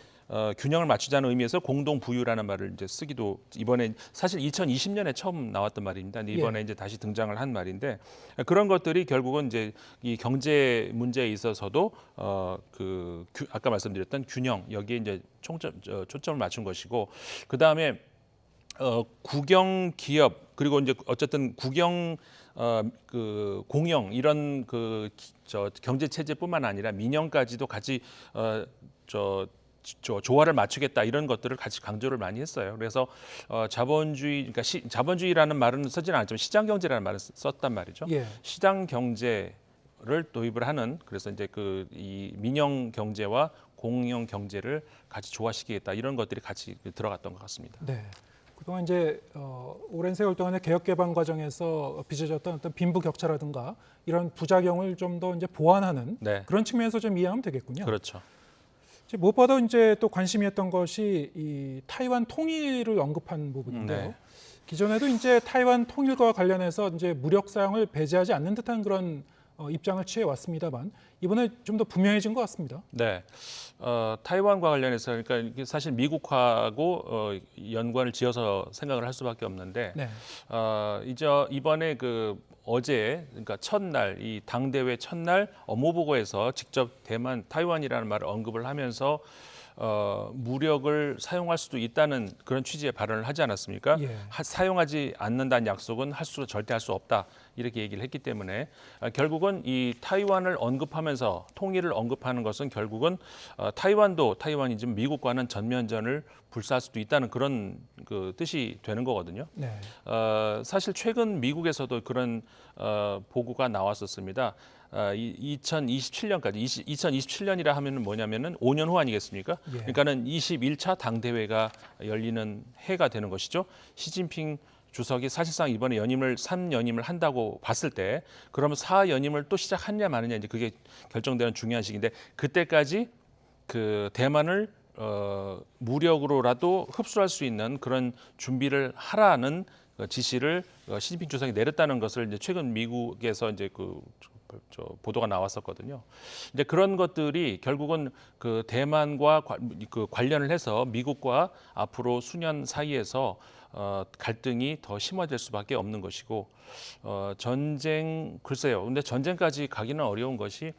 Speaker 8: 균형을 맞추자는 의미에서 공동 부유라는 말을 이제 쓰기도 이번에 사실 2020년에 처음 나왔던 말입니다. 근데 이번에 이제 다시 등장을 한 말인데 그런 것들이 결국은 이제 이 경제 문제에 있어서도 아까 말씀드렸던 균형 여기에 이제 초점을 맞춘 것이고 그 다음에 국영 기업 그리고 이제 어쨌든 국영 그 공영 이런 그 경제 체제뿐만 아니라 민영까지도 같이 조화를 맞추겠다 이런 것들을 같이 강조를 많이 했어요. 그래서 자본주의, 그러니까 자본주의라는 말은 쓰지는 않았지만 시장 경제라는 말을 썼단 말이죠.
Speaker 2: 예.
Speaker 8: 시장 경제를 도입을 하는 그래서 이제 그 이 민영 경제와 공영 경제를 같이 조화시키겠다 이런 것들이 같이 들어갔던 것 같습니다.
Speaker 2: 네. 그동안 이제 오랜 세월 동안의 개혁 개방 과정에서 빚어졌던 어떤 빈부 격차라든가 이런 부작용을 좀 더 이제 보완하는
Speaker 8: 네.
Speaker 2: 그런 측면에서 좀 이해하면 되겠군요.
Speaker 8: 그렇죠.
Speaker 2: 무엇보다 이제 또 관심이었던 것이 이 타이완 통일을 언급한 부분인데요.
Speaker 8: 네.
Speaker 2: 기존에도 이제 타이완 통일과 관련해서 이제 무력 사용을 배제하지 않는 듯한 그런 입장을 취해 왔습니다만 이번에 좀 더 분명해진 것 같습니다.
Speaker 8: 네, 타이완과 관련해서 그러니까 이게 사실 미국하고 연관을 지어서 생각을 할 수밖에 없는데
Speaker 2: 네.
Speaker 8: 이제 이번에 그 어제 그러니까 첫날 이 당대회 첫날 업무 보고에서 직접 타이완이라는 말을 언급을 하면서 무력을 사용할 수도 있다는 그런 취지의 발언을 하지 않았습니까?
Speaker 2: 예.
Speaker 8: 사용하지 않는다는 약속은 절대 할 수 없다 이렇게 얘기를 했기 때문에 결국은 이 타이완을 언급하면서 통일을 언급하는 것은 결국은 타이완이지만 미국과는 전면전을 불사할 수도 있다는 그런 그 뜻이 되는 거거든요.
Speaker 2: 네.
Speaker 8: 사실 최근 미국에서도 그런 보고가 나왔었습니다. 2027년까지 2027년이라 하면은 뭐냐면은 5년 후 아니겠습니까?
Speaker 2: 예.
Speaker 8: 그러니까는 21차 당대회가 열리는 해가 되는 것이죠. 시진핑 주석이 사실상 이번에 3연임을 한다고 봤을 때 그러면 4연임을 또 시작하느냐 마느냐 이제 그게 결정되는 중요한 시기인데 그때까지 그 대만을 무력으로라도 흡수할 수 있는 그런 준비를 하라는 지시를 시진핑 주석이 내렸다는 것을 이제 최근 미국에서 이제 보도가 나왔었거든요. 이제 그런 것들이 결국은 그 대만과 관련을 해서 미국과 앞으로 수년 사이에서 갈등이 더 심화될 수밖에 없는 것이고 글쎄요. 근데 전쟁까지 가기는 어려운 것이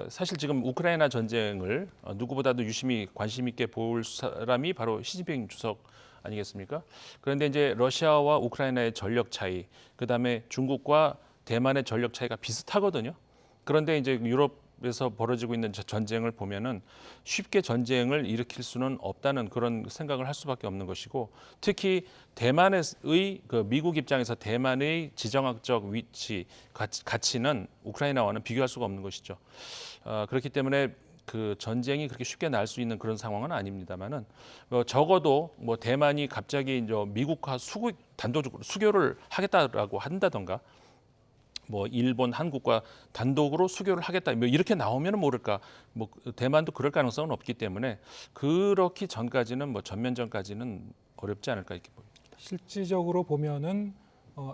Speaker 8: 사실 지금 우크라이나 전쟁을 누구보다도 유심히 관심 있게 볼 사람이 바로 시진핑 주석 아니겠습니까? 그런데 이제 러시아와 우크라이나의 전력 차이, 그다음에 중국과 대만의 전력 차이가 비슷하거든요. 그런데 이제 유럽에서 벌어지고 있는 전쟁을 보면은 쉽게 전쟁을 일으킬 수는 없다는 그런 생각을 할 수밖에 없는 것이고 특히 대만의 그 미국 입장에서 대만의 지정학적 위치 가치는 우크라이나와는 비교할 수가 없는 것이죠. 그렇기 때문에 그 전쟁이 그렇게 쉽게 날 수 있는 그런 상황은 아닙니다만은 적어도 뭐 대만이 갑자기 이제 미국과 단도적으로 수교를 하겠다라고 한다던가 뭐 일본, 한국과 단독으로 수교를 하겠다 뭐 이렇게 나오면은 모를까 뭐 대만도 그럴 가능성은 없기 때문에 그렇기 전까지는 뭐 전면전까지는 어렵지 않을까 이렇게 봅니다.
Speaker 2: 실질적으로 보면은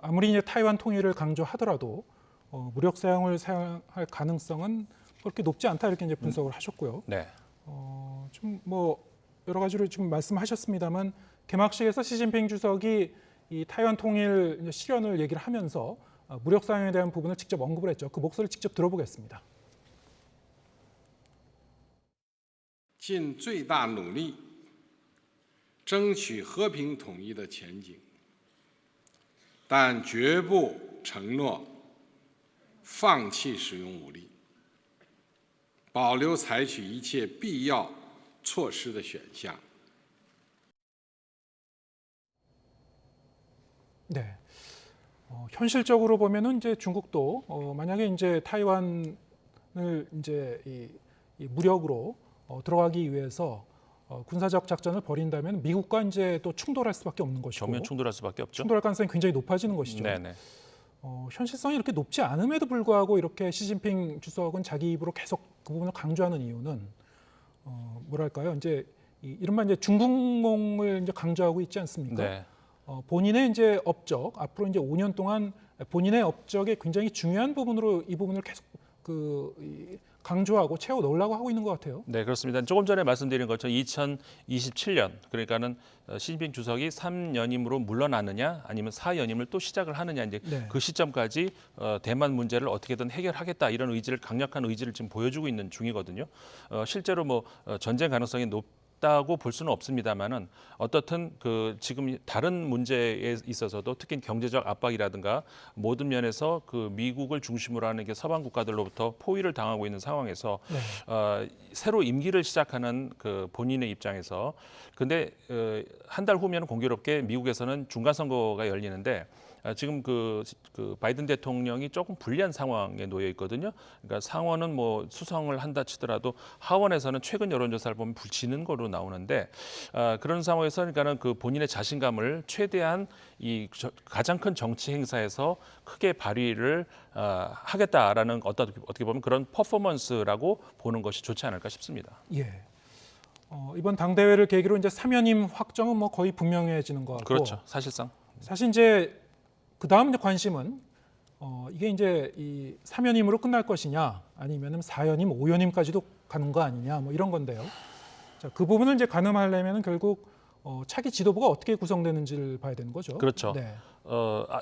Speaker 2: 아무리 이제 타이완 통일을 강조하더라도 무력 사용을 사용할 가능성은 그렇게 높지 않다 이렇게 이제 분석을 하셨고요.
Speaker 8: 네.
Speaker 2: 좀 뭐 여러 가지로 지금 말씀하셨습니다만 개막식에서 시진핑 주석이 이 타이완 통일 실현을 얘기를 하면서 무력 사용에 대한 부분을 직접 언급을 했죠. 그 목소리를 직접 들어보겠습니다.
Speaker 10: 尽最大努力争取和平统一的前景，但绝不承诺放弃使用武力，保留采取一切必要措施的选项。
Speaker 2: 네. 현실적으로 보면은 이제 중국도 만약에 이제 타이완을 이제 이 무력으로 들어가기 위해서 군사적 작전을 벌인다면 미국과 이제 또 충돌할 수밖에 없는 것이고
Speaker 8: 정면 충돌할 수밖에 없죠.
Speaker 2: 충돌할 가능성이 굉장히 높아지는 것이죠.
Speaker 8: 네네.
Speaker 2: 현실성이 이렇게 높지 않음에도 불구하고 이렇게 시진핑 주석은 자기 입으로 계속 그 부분을 강조하는 이유는 뭐랄까요? 이제 이른바 이제 중국몽을 이제 강조하고 있지 않습니까?
Speaker 8: 네.
Speaker 2: 본인의 이제 업적 앞으로 이제 5년 동안 본인의 업적의 굉장히 중요한 부분으로 이 부분을 계속 강조하고 채워 넣으려고 하고 있는 것 같아요.
Speaker 8: 네, 그렇습니다. 조금 전에 말씀드린 것처럼 2027년 그러니까는 시진핑 주석이 3연임으로 물러나느냐 아니면 4연임을 또 시작을 하느냐 이제
Speaker 2: 네.
Speaker 8: 그 시점까지 대만 문제를 어떻게든 해결하겠다 이런 의지를 강력한 의지를 지금 보여주고 있는 중이거든요. 실제로 뭐 전쟁 가능성이 높다고 볼 수는 없습니다만은 어떻든 그 지금 다른 문제에 있어서도 특히 경제적 압박이라든가 모든 면에서 그 미국을 중심으로 하는 게 서방 국가들로부터 포위를 당하고 있는 상황에서
Speaker 2: 네.
Speaker 8: 새로 임기를 시작하는 그 본인의 입장에서 근데 한 달 후면 공교롭게 미국에서는 중간 선거가 열리는데 지금 그 바이든 대통령이 조금 불리한 상황에 놓여 있거든요. 그러니까 상원은 뭐 수성을 한다 치더라도 하원에서는 최근 여론조사를 보면 지는 거로 나오는데 그런 상황에서 그러니까는 그 본인의 자신감을 최대한 이 가장 큰 정치 행사에서 크게 발휘를 하겠다라는 어떻게 보면 그런 퍼포먼스라고 보는 것이 좋지 않을까 싶습니다.
Speaker 2: 예. 이번 당대회를 계기로 이제 3연임 확정은 뭐 거의 분명해지는 것 같고.
Speaker 8: 그렇죠. 사실상.
Speaker 2: 사실 이제 그 다음 관심은 이게 이제 이 3연임으로 끝날 것이냐 아니면은 4연임, 5연임까지도 가는 거 아니냐 뭐 이런 건데요. 자, 그 부분을 이제 가늠하려면 결국 차기 지도부가 어떻게 구성되는지를 봐야 되는 거죠.
Speaker 8: 그렇죠.
Speaker 2: 네.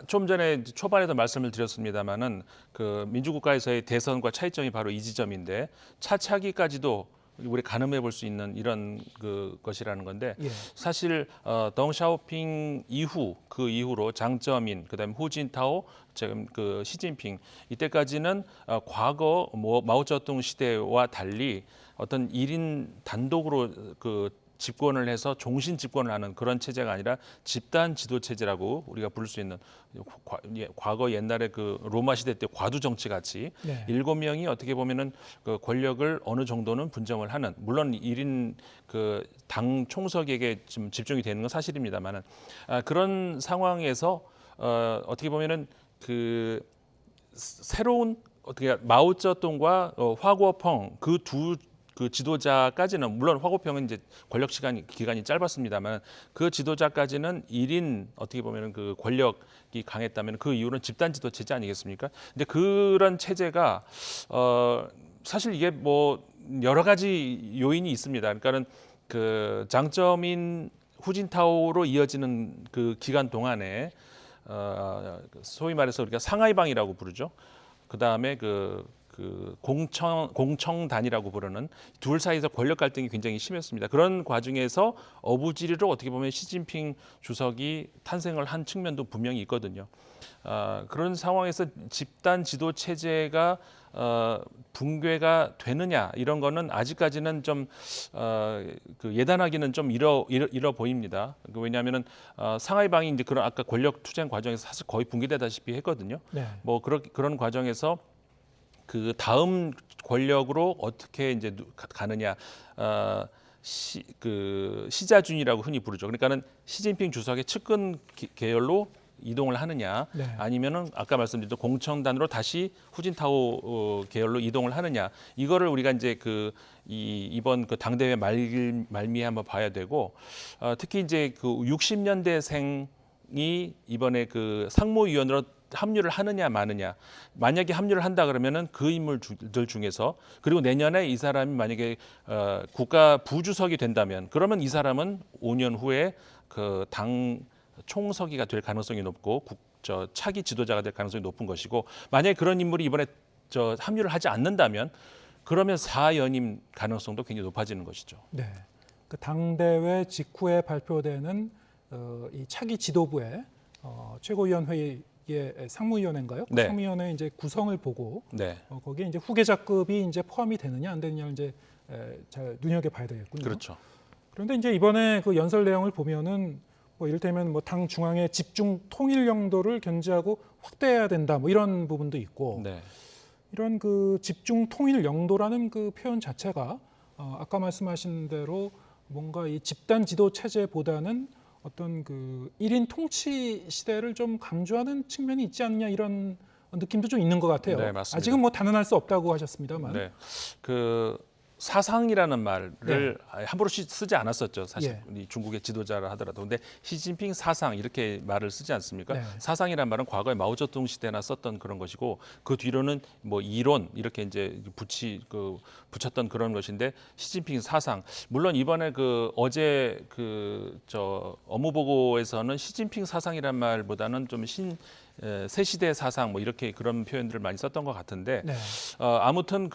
Speaker 8: 좀 전에 초반에도 말씀을 드렸습니다만은 그 민주국가에서의 대선과 차이점이 바로 이 지점인데 차차기까지도 우리 가늠해 볼 수 있는 이런 그 것이라는 건데
Speaker 2: 예.
Speaker 8: 사실 덩샤오핑 그 이후로 장쩌민 그다음에 후진타오 지금 그 시진핑 이때까지는 과거 마오쩌둥 시대와 달리 어떤 1인 단독으로 그 집권을 해서 종신 집권을 하는 그런 체제가 아니라 집단 지도 체제라고 우리가 부를 수 있는 과거 옛날에 그 로마 시대 때 과두 정치 같이
Speaker 2: 네.
Speaker 8: 7명이 어떻게 보면은 그 권력을 어느 정도는 분점을 하는 물론 1인 그 당 총석에게 좀 집중이 되는 건 사실입니다만은 그런 상황에서 어떻게 보면은 그 새로운 어떻게 마오쩌둥과 화구어펑 그 지도자까지는 물론 화구어펑은 이제 권력 기간이 짧았습니다만 그 지도자까지는 1인 어떻게 보면은 그 권력이 강했다면 그 이유는 집단 지도 체제 아니겠습니까? 근데 그런 체제가 사실 이게 뭐 여러 가지 요인이 있습니다. 그러니까는 그 장쩌민 후진타오로 이어지는 그 기간 동안에 소위 말해서 우리가 상하이방이라고 부르죠. 그 다음에 그 공청단이라고 부르는 둘 사이에서 권력 갈등이 굉장히 심했습니다. 그런 과정에서 어부지리로 어떻게 보면 시진핑 주석이 탄생을 한 측면도 분명히 있거든요. 그런 상황에서 집단 지도 체제가 붕괴가 되느냐 이런 거는 아직까지는 좀 그 예단하기는 좀 이러 보입니다. 왜냐하면은 상하이방이 이제 그런 아까 권력 투쟁 과정에서 사실 거의 붕괴되다시피 했거든요.
Speaker 2: 네.
Speaker 8: 뭐 그런 과정에서 그 다음 권력으로 어떻게 이제 가느냐. 시자준이라고 흔히 부르죠. 그러니까는 시진핑 주석의 측근 계열로 이동을 하느냐,
Speaker 2: 네.
Speaker 8: 아니면은 아까 말씀드린 공청단으로 다시 후진타오 계열로 이동을 하느냐, 이거를 우리가 이제 이번 그 당대회 말미에 한번 봐야 되고, 특히 이제 그 60년대생이 이번에 그 상무위원으로 합류를 하느냐 마느냐. 만약에 합류를 한다 그러면은 그 인물들 중에서, 그리고 내년에 이 사람이 만약에 국가 부주석이 된다면, 그러면 이 사람은 5년 후에 그 당 총서기가 될 가능성이 높고 차기 지도자가 될 가능성이 높은 것이고, 만약에 그런 인물이 이번에 합류를 하지 않는다면 그러면 4연임 가능성도 굉장히 높아지는 것이죠.
Speaker 2: 네, 그 당대회 직후에 발표되는 이 차기 지도부의 최고위원회의 상무위원회인가요?
Speaker 8: 네.
Speaker 2: 상무위원회 이제 구성을 보고
Speaker 8: 네.
Speaker 2: 거기에 이제 후계자급이 이제 포함이 되느냐 안 되느냐 이제 잘 눈여겨봐야 되겠군요.
Speaker 8: 그렇죠.
Speaker 2: 그런데 이제 이번에 그 연설 내용을 보면은 뭐 이를테면 뭐 당 중앙의 집중 통일 영도를 견지하고 확대해야 된다 뭐 이런 부분도 있고,
Speaker 8: 네.
Speaker 2: 이런 그 집중 통일 영도라는 그 표현 자체가 아까 말씀하신 대로 뭔가 이 집단 지도 체제보다는 어떤 그 1인 통치 시대를 좀 강조하는 측면이 있지 않느냐 이런 느낌도 좀 있는 것 같아요.
Speaker 8: 네, 맞습니다.
Speaker 2: 아직은 뭐 단언할 수 없다고 하셨습니다만.
Speaker 8: 네. 그 사상이라는 말을
Speaker 2: 네.
Speaker 8: 함부로 쓰지 않았었죠. 사실
Speaker 2: 예.
Speaker 8: 우리 중국의 지도자를 하더라도. 근데 시진핑 사상 이렇게 말을 쓰지 않습니까?
Speaker 2: 네.
Speaker 8: 사상이라는 말은 과거에 마오쩌둥 시대나 썼던 그런 것이고, 그 뒤로는 뭐 이론 이렇게 이제 붙였던 그런 것인데, 시진핑 사상, 물론 이번에 어제 업무 보고에서는 시진핑 사상이란 말보다는 좀 새 시대 사상 뭐 이렇게 그런 표현들을 많이 썼던 것 같은데,
Speaker 2: 네.
Speaker 8: 아무튼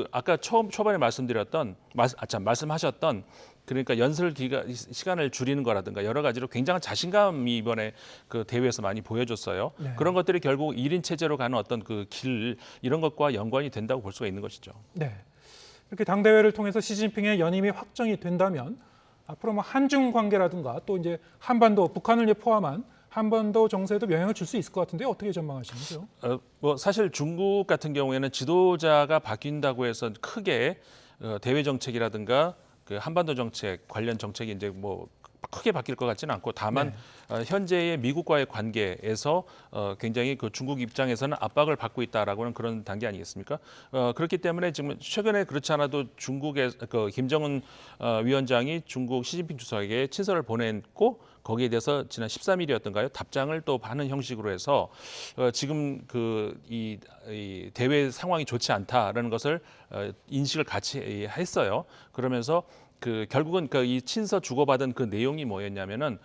Speaker 8: 아까 초반에 말씀하셨던 그러니까 연설 시간을 줄이는 거라든가 여러 가지로 굉장한 자신감이 이번에 그 대회에서 많이 보여줬어요.
Speaker 2: 네.
Speaker 8: 그런 것들이 결국 1인 체제로 가는 어떤 그 길, 이런 것과 연관이 된다고 볼 수가 있는 것이죠.
Speaker 2: 네. 이렇게 당대회를 통해서 시진핑의 연임이 확정이 된다면 앞으로 뭐 한중 관계라든가 또 이제 한반도, 북한을 포함한 한반도 정세에도 영향을 줄 수 있을 것 같은데 어떻게 전망하시는지요?
Speaker 8: 뭐 사실 중국 같은 경우에는 지도자가 바뀐다고 해서 크게 대외 정책이라든가 그 한반도 정책 관련 정책이 이제 뭐 크게 바뀔 것 같지는 않고, 다만 현재의 미국과의 관계에서 굉장히 그 중국 입장에서는 압박을 받고 있다라고는 그런 단계 아니겠습니까? 그렇기 때문에 지금 최근에 그렇지 않아도 중국의 김정은 위원장이 중국 시진핑 주석에게 친서를 보냈고, 거기에 대해서 지난 13일이었던가요? 답장을 또 하는 형식으로 해서 지금 이 대외 상황이 좋지 않다라는 것을 인식을 같이 했어요. 그러면서 결국은 이 친서 주고받은 그 내용이 뭐였냐면은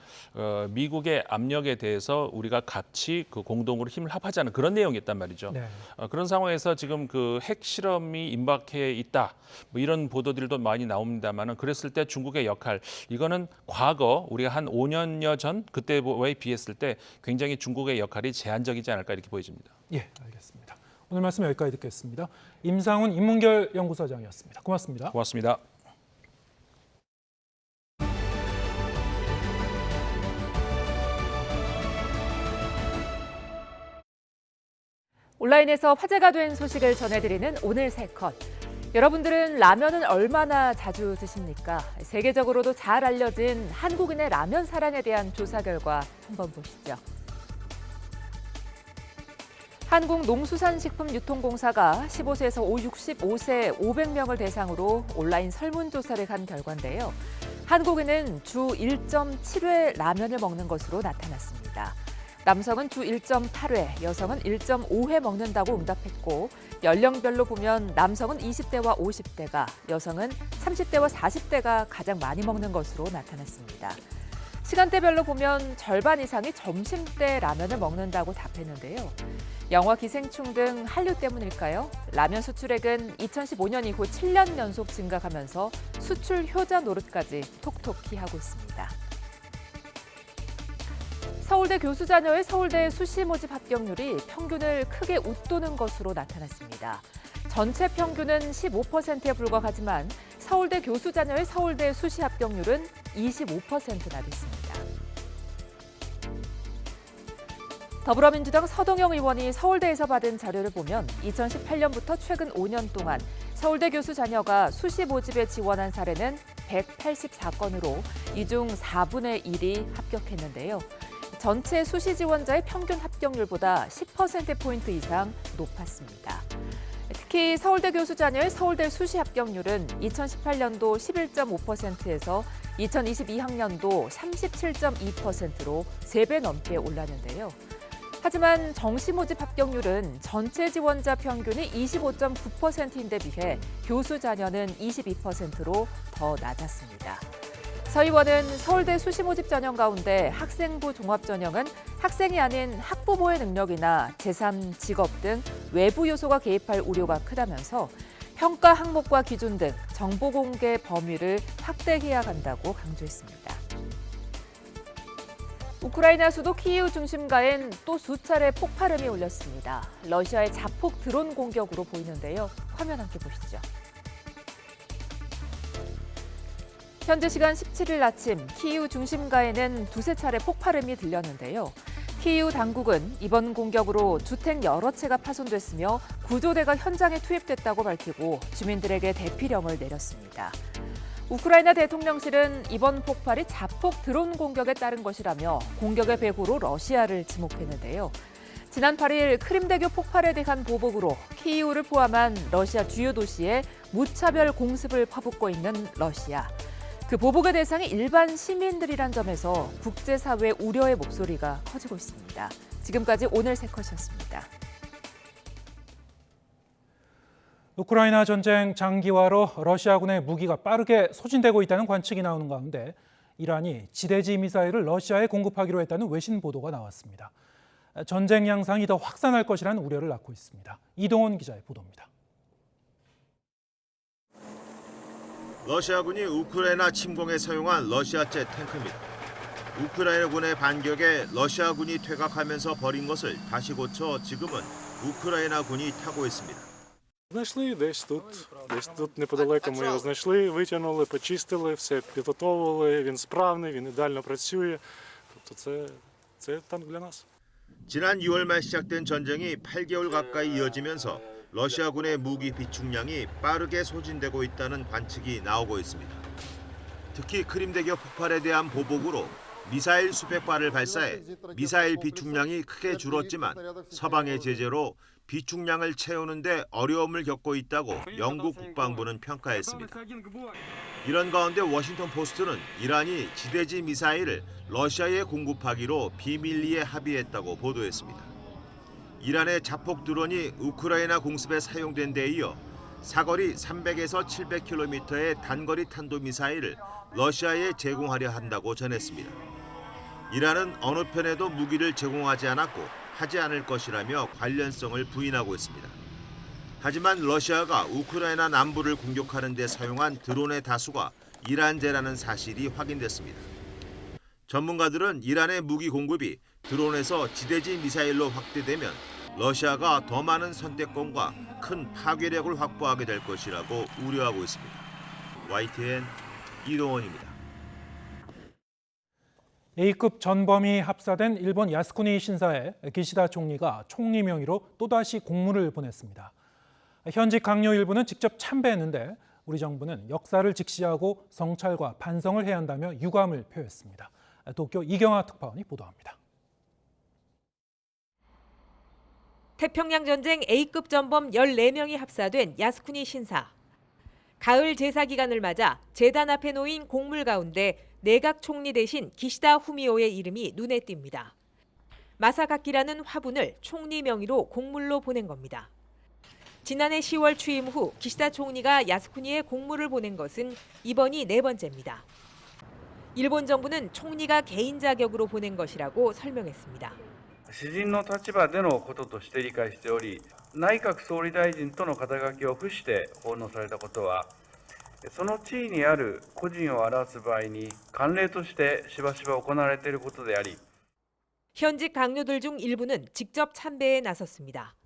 Speaker 8: 미국의 압력에 대해서 우리가 같이 공동으로 힘을 합하자는 그런 내용이었단 말이죠.
Speaker 2: 네.
Speaker 8: 그런 상황에서 지금 핵 실험이 임박해 있다, 뭐 이런 보도들도 많이 나옵니다만은, 그랬을 때 중국의 역할, 이거는 과거 우리가 한 5년여 전 그때에 비했을 때 굉장히 중국의 역할이 제한적이지 않을까 이렇게 보여집니다.
Speaker 2: 예, 알겠습니다. 오늘 말씀 여기까지 듣겠습니다. 임상훈 인문결 연구소장이었습니다. 고맙습니다.
Speaker 8: 고맙습니다.
Speaker 1: 온라인에서 화제가 된 소식을 전해드리는 오늘 세 컷. 여러분들은 라면은 얼마나 자주 드십니까? 세계적으로도 잘 알려진 한국인의 라면 사랑에 대한 조사 결과 한번 보시죠. 한국농수산식품유통공사가 15세에서 65세 500명을 대상으로 온라인 설문조사를 한 결과인데요. 한국인은 주 1.7회 라면을 먹는 것으로 나타났습니다. 남성은 주 1.8회, 여성은 1.5회 먹는다고 응답했고, 연령별로 보면 남성은 20대와 50대가, 여성은 30대와 40대가 가장 많이 먹는 것으로 나타났습니다. 시간대별로 보면 절반 이상이 점심때 라면을 먹는다고 답했는데요. 영화 기생충 등 한류 때문일까요? 라면 수출액은 2015년 이후 7년 연속 증가하면서 수출 효자 노릇까지 톡톡히 하고 있습니다. 서울대 교수 자녀의 서울대 수시 모집 합격률이 평균을 크게 웃도는 것으로 나타났습니다. 전체 평균은 15%에 불과하지만 서울대 교수 자녀의 서울대 수시 합격률은 25%나 됐습니다. 더불어민주당 서동영 의원이 서울대에서 받은 자료를 보면 2018년부터 최근 5년 동안 서울대 교수 자녀가 수시 모집에 지원한 사례는 184건으로 이 중 4분의 1이 합격했는데요. 전체 수시 지원자의 평균 합격률보다 10%포인트 이상 높았습니다. 특히 서울대 교수 자녀의 서울대 수시 합격률은 2018년도 11.5%에서 2022학년도 37.2%로 3배 넘게 올랐는데요. 하지만 정시 모집 합격률은 전체 지원자 평균이 25.9%인데 비해 교수 자녀는 22%로 더 낮았습니다. 서 의원은 서울대 수시 모집 전형 가운데 학생부 종합 전형은 학생이 아닌 학부모의 능력이나 제3 직업 등 외부 요소가 개입할 우려가 크다면서 평가 항목과 기준 등 정보 공개 범위를 확대해야 한다고 강조했습니다. 우크라이나 수도 키이우 중심가엔 또 수차례 폭발음이 울렸습니다. 러시아의 자폭 드론 공격으로 보이는데요. 화면 함께 보시죠. 현재 시간 17일 아침 키이우 중심가에는 두세 차례 폭발음이 들렸는데요. 키이우 당국은 이번 공격으로 주택 여러 채가 파손됐으며 구조대가 현장에 투입됐다고 밝히고 주민들에게 대피령을 내렸습니다. 우크라이나 대통령실은 이번 폭발이 자폭 드론 공격에 따른 것이라며 공격의 배후로 러시아를 지목했는데요. 지난 8일 크림대교 폭발에 대한 보복으로 키이우를 포함한 러시아 주요 도시에 무차별 공습을 퍼붓고 있는 러시아. 그 보복의 대상이 일반 시민들이란 점에서 국제사회 우려의 목소리가 커지고 있습니다. 지금까지 오늘 세 컷이었습니다.
Speaker 2: 우크라이나 전쟁 장기화로 러시아군의 무기가 빠르게 소진되고 있다는 관측이 나오는 가운데 이란이 지대지 미사일을 러시아에 공급하기로 했다는 외신 보도가 나왔습니다. 전쟁 양상이 더 확산할 것이라는 우려를 낳고 있습니다. 이동원 기자의 보도입니다.
Speaker 11: 러시아군이 우크라이나 침공에 사용한 러시아제 탱크입니다. 우크라이나군의 반격에 러시아군이 퇴각하면서 버린 것을 다시 고쳐 지금은 우크라이나군이 타고 있습니다.
Speaker 12: Знайшли десь тут неподалеку ми його знайшли, витягнули, почистили, все підготовили, він справний, він ідеально працює. Тобто це танк для нас.
Speaker 11: 지난 2월 말 시작된 전쟁이 8개월 가까이 이어지면서 러시아군의 무기 비축량이 빠르게 소진되고 있다는 관측이 나오고 있습니다. 특히 크림대교 폭발에 대한 보복으로 미사일 수백 발을 발사해 미사일 비축량이 크게 줄었지만 서방의 제재로 비축량을 채우는 데 어려움을 겪고 있다고 영국 국방부는 평가했습니다. 이런 가운데 워싱턴 포스트는 이란이 지대지 미사일을 러시아에 공급하기로 비밀리에 합의했다고 보도했습니다. 이란의 자폭 드론이 우크라이나 공습에 사용된 데 이어 사거리 300에서 700km의 단거리 탄도미사일을 러시아에 제공하려 한다고 전했습니다. 이란은 어느 편에도 무기를 제공하지 않았고 하지 않을 것이라며 관련성을 부인하고 있습니다. 하지만 러시아가 우크라이나 남부를 공격하는 데 사용한 드론의 다수가 이란제라는 사실이 확인됐습니다. 전문가들은 이란의 무기 공급이 드론에서 지대지 미사일로 확대되면 러시아가 더 많은 선택권과 큰 파괴력을 확보하게 될 것이라고 우려하고 있습니다. YTN 이동원입니다.
Speaker 2: A급 전범이 합사된 일본 야스쿠니 신사에 기시다 총리가 총리 명의로 또다시 공문을 보냈습니다. 현직 강요 일부는 직접 참배했는데 우리 정부는 역사를 직시하고 성찰과 반성을 해야 한다며 유감을 표했습니다. 도쿄 이경아 특파원이 보도합니다.
Speaker 14: 태평양 전쟁 A급 전범 14명이 합사된 야스쿠니 신사. 가을 제사 기간을 맞아 재단 앞에 놓인 공물 가운데 내각 총리 대신 기시다 후미오의 이름이 눈에 띕니다. 마사가키라는 화분을 총리 명의로 공물로 보낸 겁니다. 지난해 10월 취임 후 기시다 총리가 야스쿠니에 공물을 보낸 것은 이번이 4번째입니다. 일본 정부는 총리가 개인 자격으로 보낸 것이라고 설명했습니다.
Speaker 15: 私人の立場でのこととして理解しており、内閣総理大臣との肩書きを付して奉納されたことは、その地位にある個人を表す場合に慣例としてしばしば行われていることであり、
Speaker 14: 현직 강요들 중 일부는 직접 참배에 나섰습니다.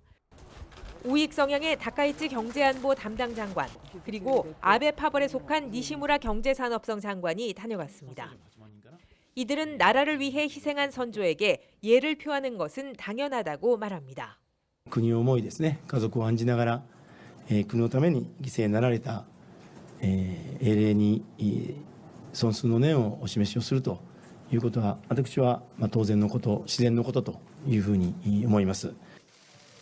Speaker 14: 우익 성향의 다카이치 경제안보 담당 장관, 그리고 아베 파벌에 속한 니시무라 경제산업성 장관이 다녀갔습니다. 이들은 나라를 위해 희생한 선조에게 예를 표하는 것은 당연하다고 말합니다.
Speaker 13: 国の思いですね、家族を案じながら、国のために犠牲になられた、英霊に尊崇の念をお示しをするということは、私は当然のこと、自然のことというふうに思います。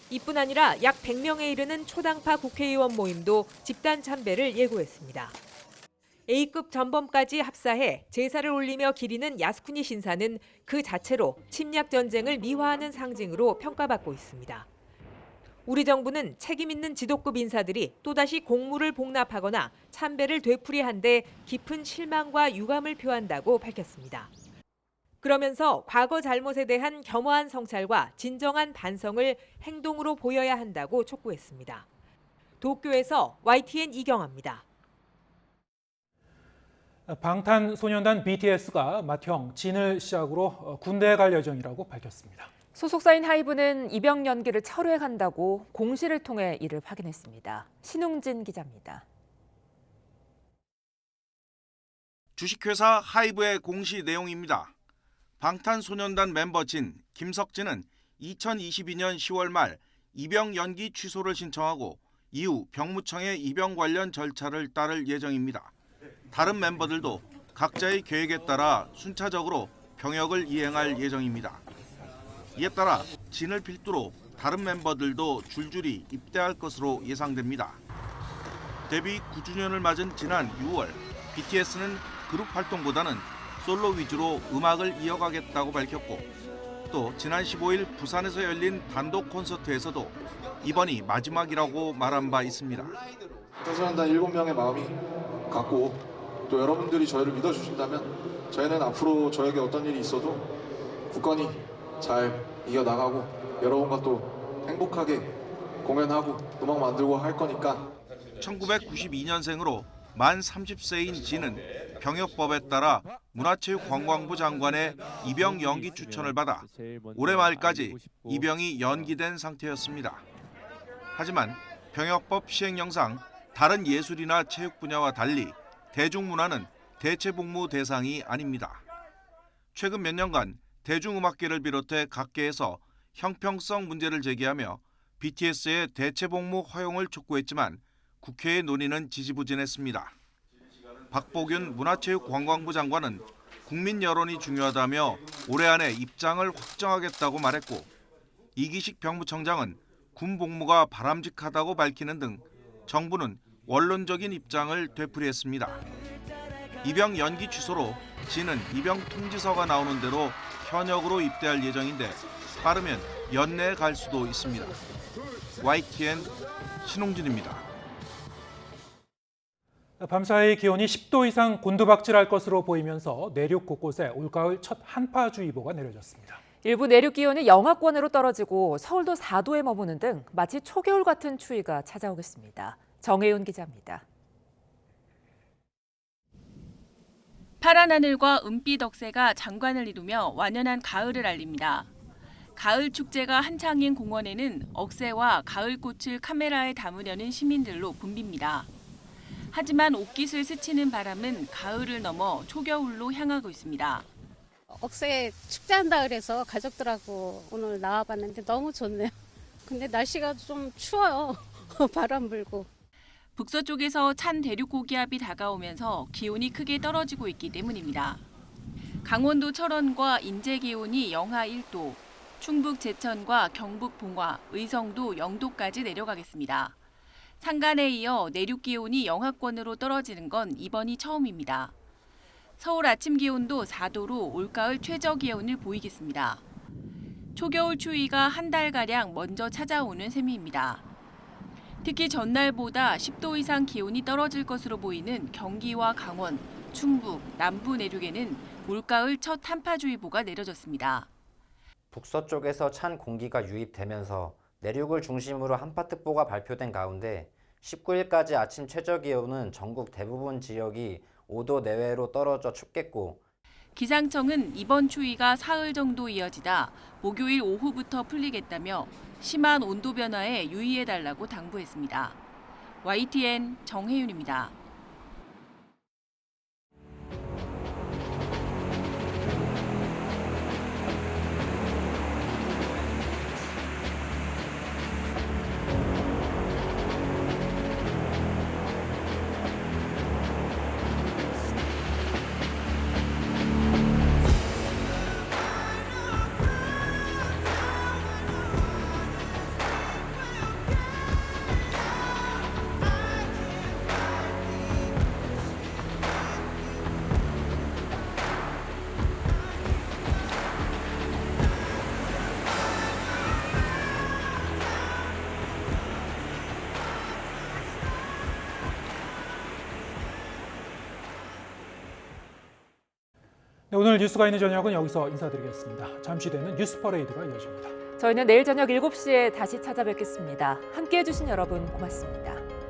Speaker 14: 이뿐 아니라 약 100명에 이르는 초당파 국회의원 모임도 집단 참배를 예고했습니다. A급 전범까지 합사해 제사를 올리며 기리는 야스쿠니 신사는 그 자체로 침략 전쟁을 미화하는 상징으로 평가받고 있습니다. 우리 정부는 책임 있는 지도급 인사들이 또다시 공무를 복납하거나 참배를 되풀이한 데 깊은 실망과 유감을 표한다고 밝혔습니다. 그러면서 과거 잘못에 대한 겸허한 성찰과 진정한 반성을 행동으로 보여야 한다고 촉구했습니다. 도쿄에서 YTN 이경아입니다.
Speaker 2: 방탄소년단 BTS가 맏형 진을 시작으로 군대에 갈 예정이라고 밝혔습니다.
Speaker 1: 소속사인 하이브는 입영 연기를 철회한다고 공시를 통해 이를 확인했습니다. 신웅진 기자입니다.
Speaker 16: 주식회사 하이브의 공시 내용입니다. 방탄소년단 멤버 진, 김석진은 2022년 10월 말 입영 연기 취소를 신청하고 이후 병무청의 입영 관련 절차를 따를 예정입니다. 다른 멤버들도 각자의 계획에 따라 순차적으로 병역을 이행할 예정입니다. 이에 따라 진을 필두로 다른 멤버들도 줄줄이 입대할 것으로 예상됩니다. 데뷔 9주년을 맞은 지난 6월, BTS는 그룹 활동보다는 솔로 위주로 음악을 이어가겠다고 밝혔고, 또 지난 15일 부산에서 열린 단독 콘서트에서도 이번이 마지막이라고 말한 바 있습니다.
Speaker 17: 방탄소년단 7명의 마음이 같고 또 여러분들이 저희를 믿어주신다면 저희는 앞으로 저에게 어떤 일이 있어도 굳건히 잘 이겨나가고 여러분과 또 행복하게 공연하고 음악 만들고 할 거니까.
Speaker 16: 1992년생으로 만 30세인 진은 병역법에 따라 문화체육관광부 장관의 입영 연기 추천을 받아 올해 말까지 입영이 연기된 상태였습니다. 하지만 병역법 시행령상 다른 예술이나 체육 분야와 달리 대중문화는 대체복무 대상이 아닙니다. 최근 몇 년간 대중음악계를 비롯해 각계에서 형평성 문제를 제기하며 BTS의 대체복무 허용을 촉구했지만 국회의 논의는 지지부진했습니다. 박보균 문화체육관광부 장관은 국민 여론이 중요하다며 올해 안에 입장을 확정하겠다고 말했고, 이기식 병무청장은 군 복무가 바람직하다고 밝히는 등 정부는 원론적인 입장을 되풀이했습니다. 입영 연기 취소로 진은 입영 통지서가 나오는 대로 현역으로 입대할 예정인데 빠르면 연내에 갈 수도 있습니다. YTN 신홍진입니다.
Speaker 2: 밤사이 기온이 10도 이상 곤두박질할 것으로 보이면서 내륙 곳곳에 올가을 첫 한파주의보가 내려졌습니다.
Speaker 1: 일부 내륙 기온이 영하권으로 떨어지고 서울도 4도에 머무는 등 마치 초겨울 같은 추위가 찾아오겠습니다. 정혜윤 기자입니다.
Speaker 18: 파란 하늘과 은빛 억새가 장관을 이루며 완연한 가을을 알립니다. 가을 축제가 한창인 공원에는 억새와 가을꽃을 카메라에 담으려는 시민들로 붐빕니다. 하지만 옷깃을 스치는 바람은 가을을 넘어 초겨울로 향하고 있습니다.
Speaker 19: 억새 축제한다 그래서 가족들하고 오늘 나와봤는데 너무 좋네요. 근데 날씨가 좀 추워요. 바람 불고.
Speaker 18: 북서쪽에서 찬 대륙 고기압이 다가오면서 기온이 크게 떨어지고 있기 때문입니다. 강원도 철원과 인제 기온이 영하 1도, 충북 제천과 경북 봉화, 의성도 0도까지 내려가겠습니다. 산간에 이어 내륙 기온이 영하권으로 떨어지는 건 이번이 처음입니다. 서울 아침 기온도 4도로 올가을 최저 기온을 보이겠습니다. 초겨울 추위가 한 달가량 먼저 찾아오는 셈입니다. 특히 전날보다 10도 이상 기온이 떨어질 것으로 보이는 경기와 강원, 충북, 남부 내륙에는 올가을 첫 한파주의보가 내려졌습니다.
Speaker 26: 북서쪽에서 찬 공기가 유입되면서 내륙을 중심으로 한파특보가 발표된 가운데 19일까지 아침 최저기온은 전국 대부분 지역이 5도 내외로 떨어져 춥겠고,
Speaker 18: 기상청은 이번 추위가 사흘 정도 이어지다 목요일 오후부터 풀리겠다며 심한 온도 변화에 유의해달라고 당부했습니다. YTN 정혜윤입니다.
Speaker 2: 오늘 뉴스가 있는 저녁은 여기서 인사드리겠습니다. 잠시 뒤에는 뉴스 퍼레이드가 이어집니다.
Speaker 1: 저희는 내일 저녁 7시에 다시 찾아뵙겠습니다. 함께해 주신 여러분 고맙습니다.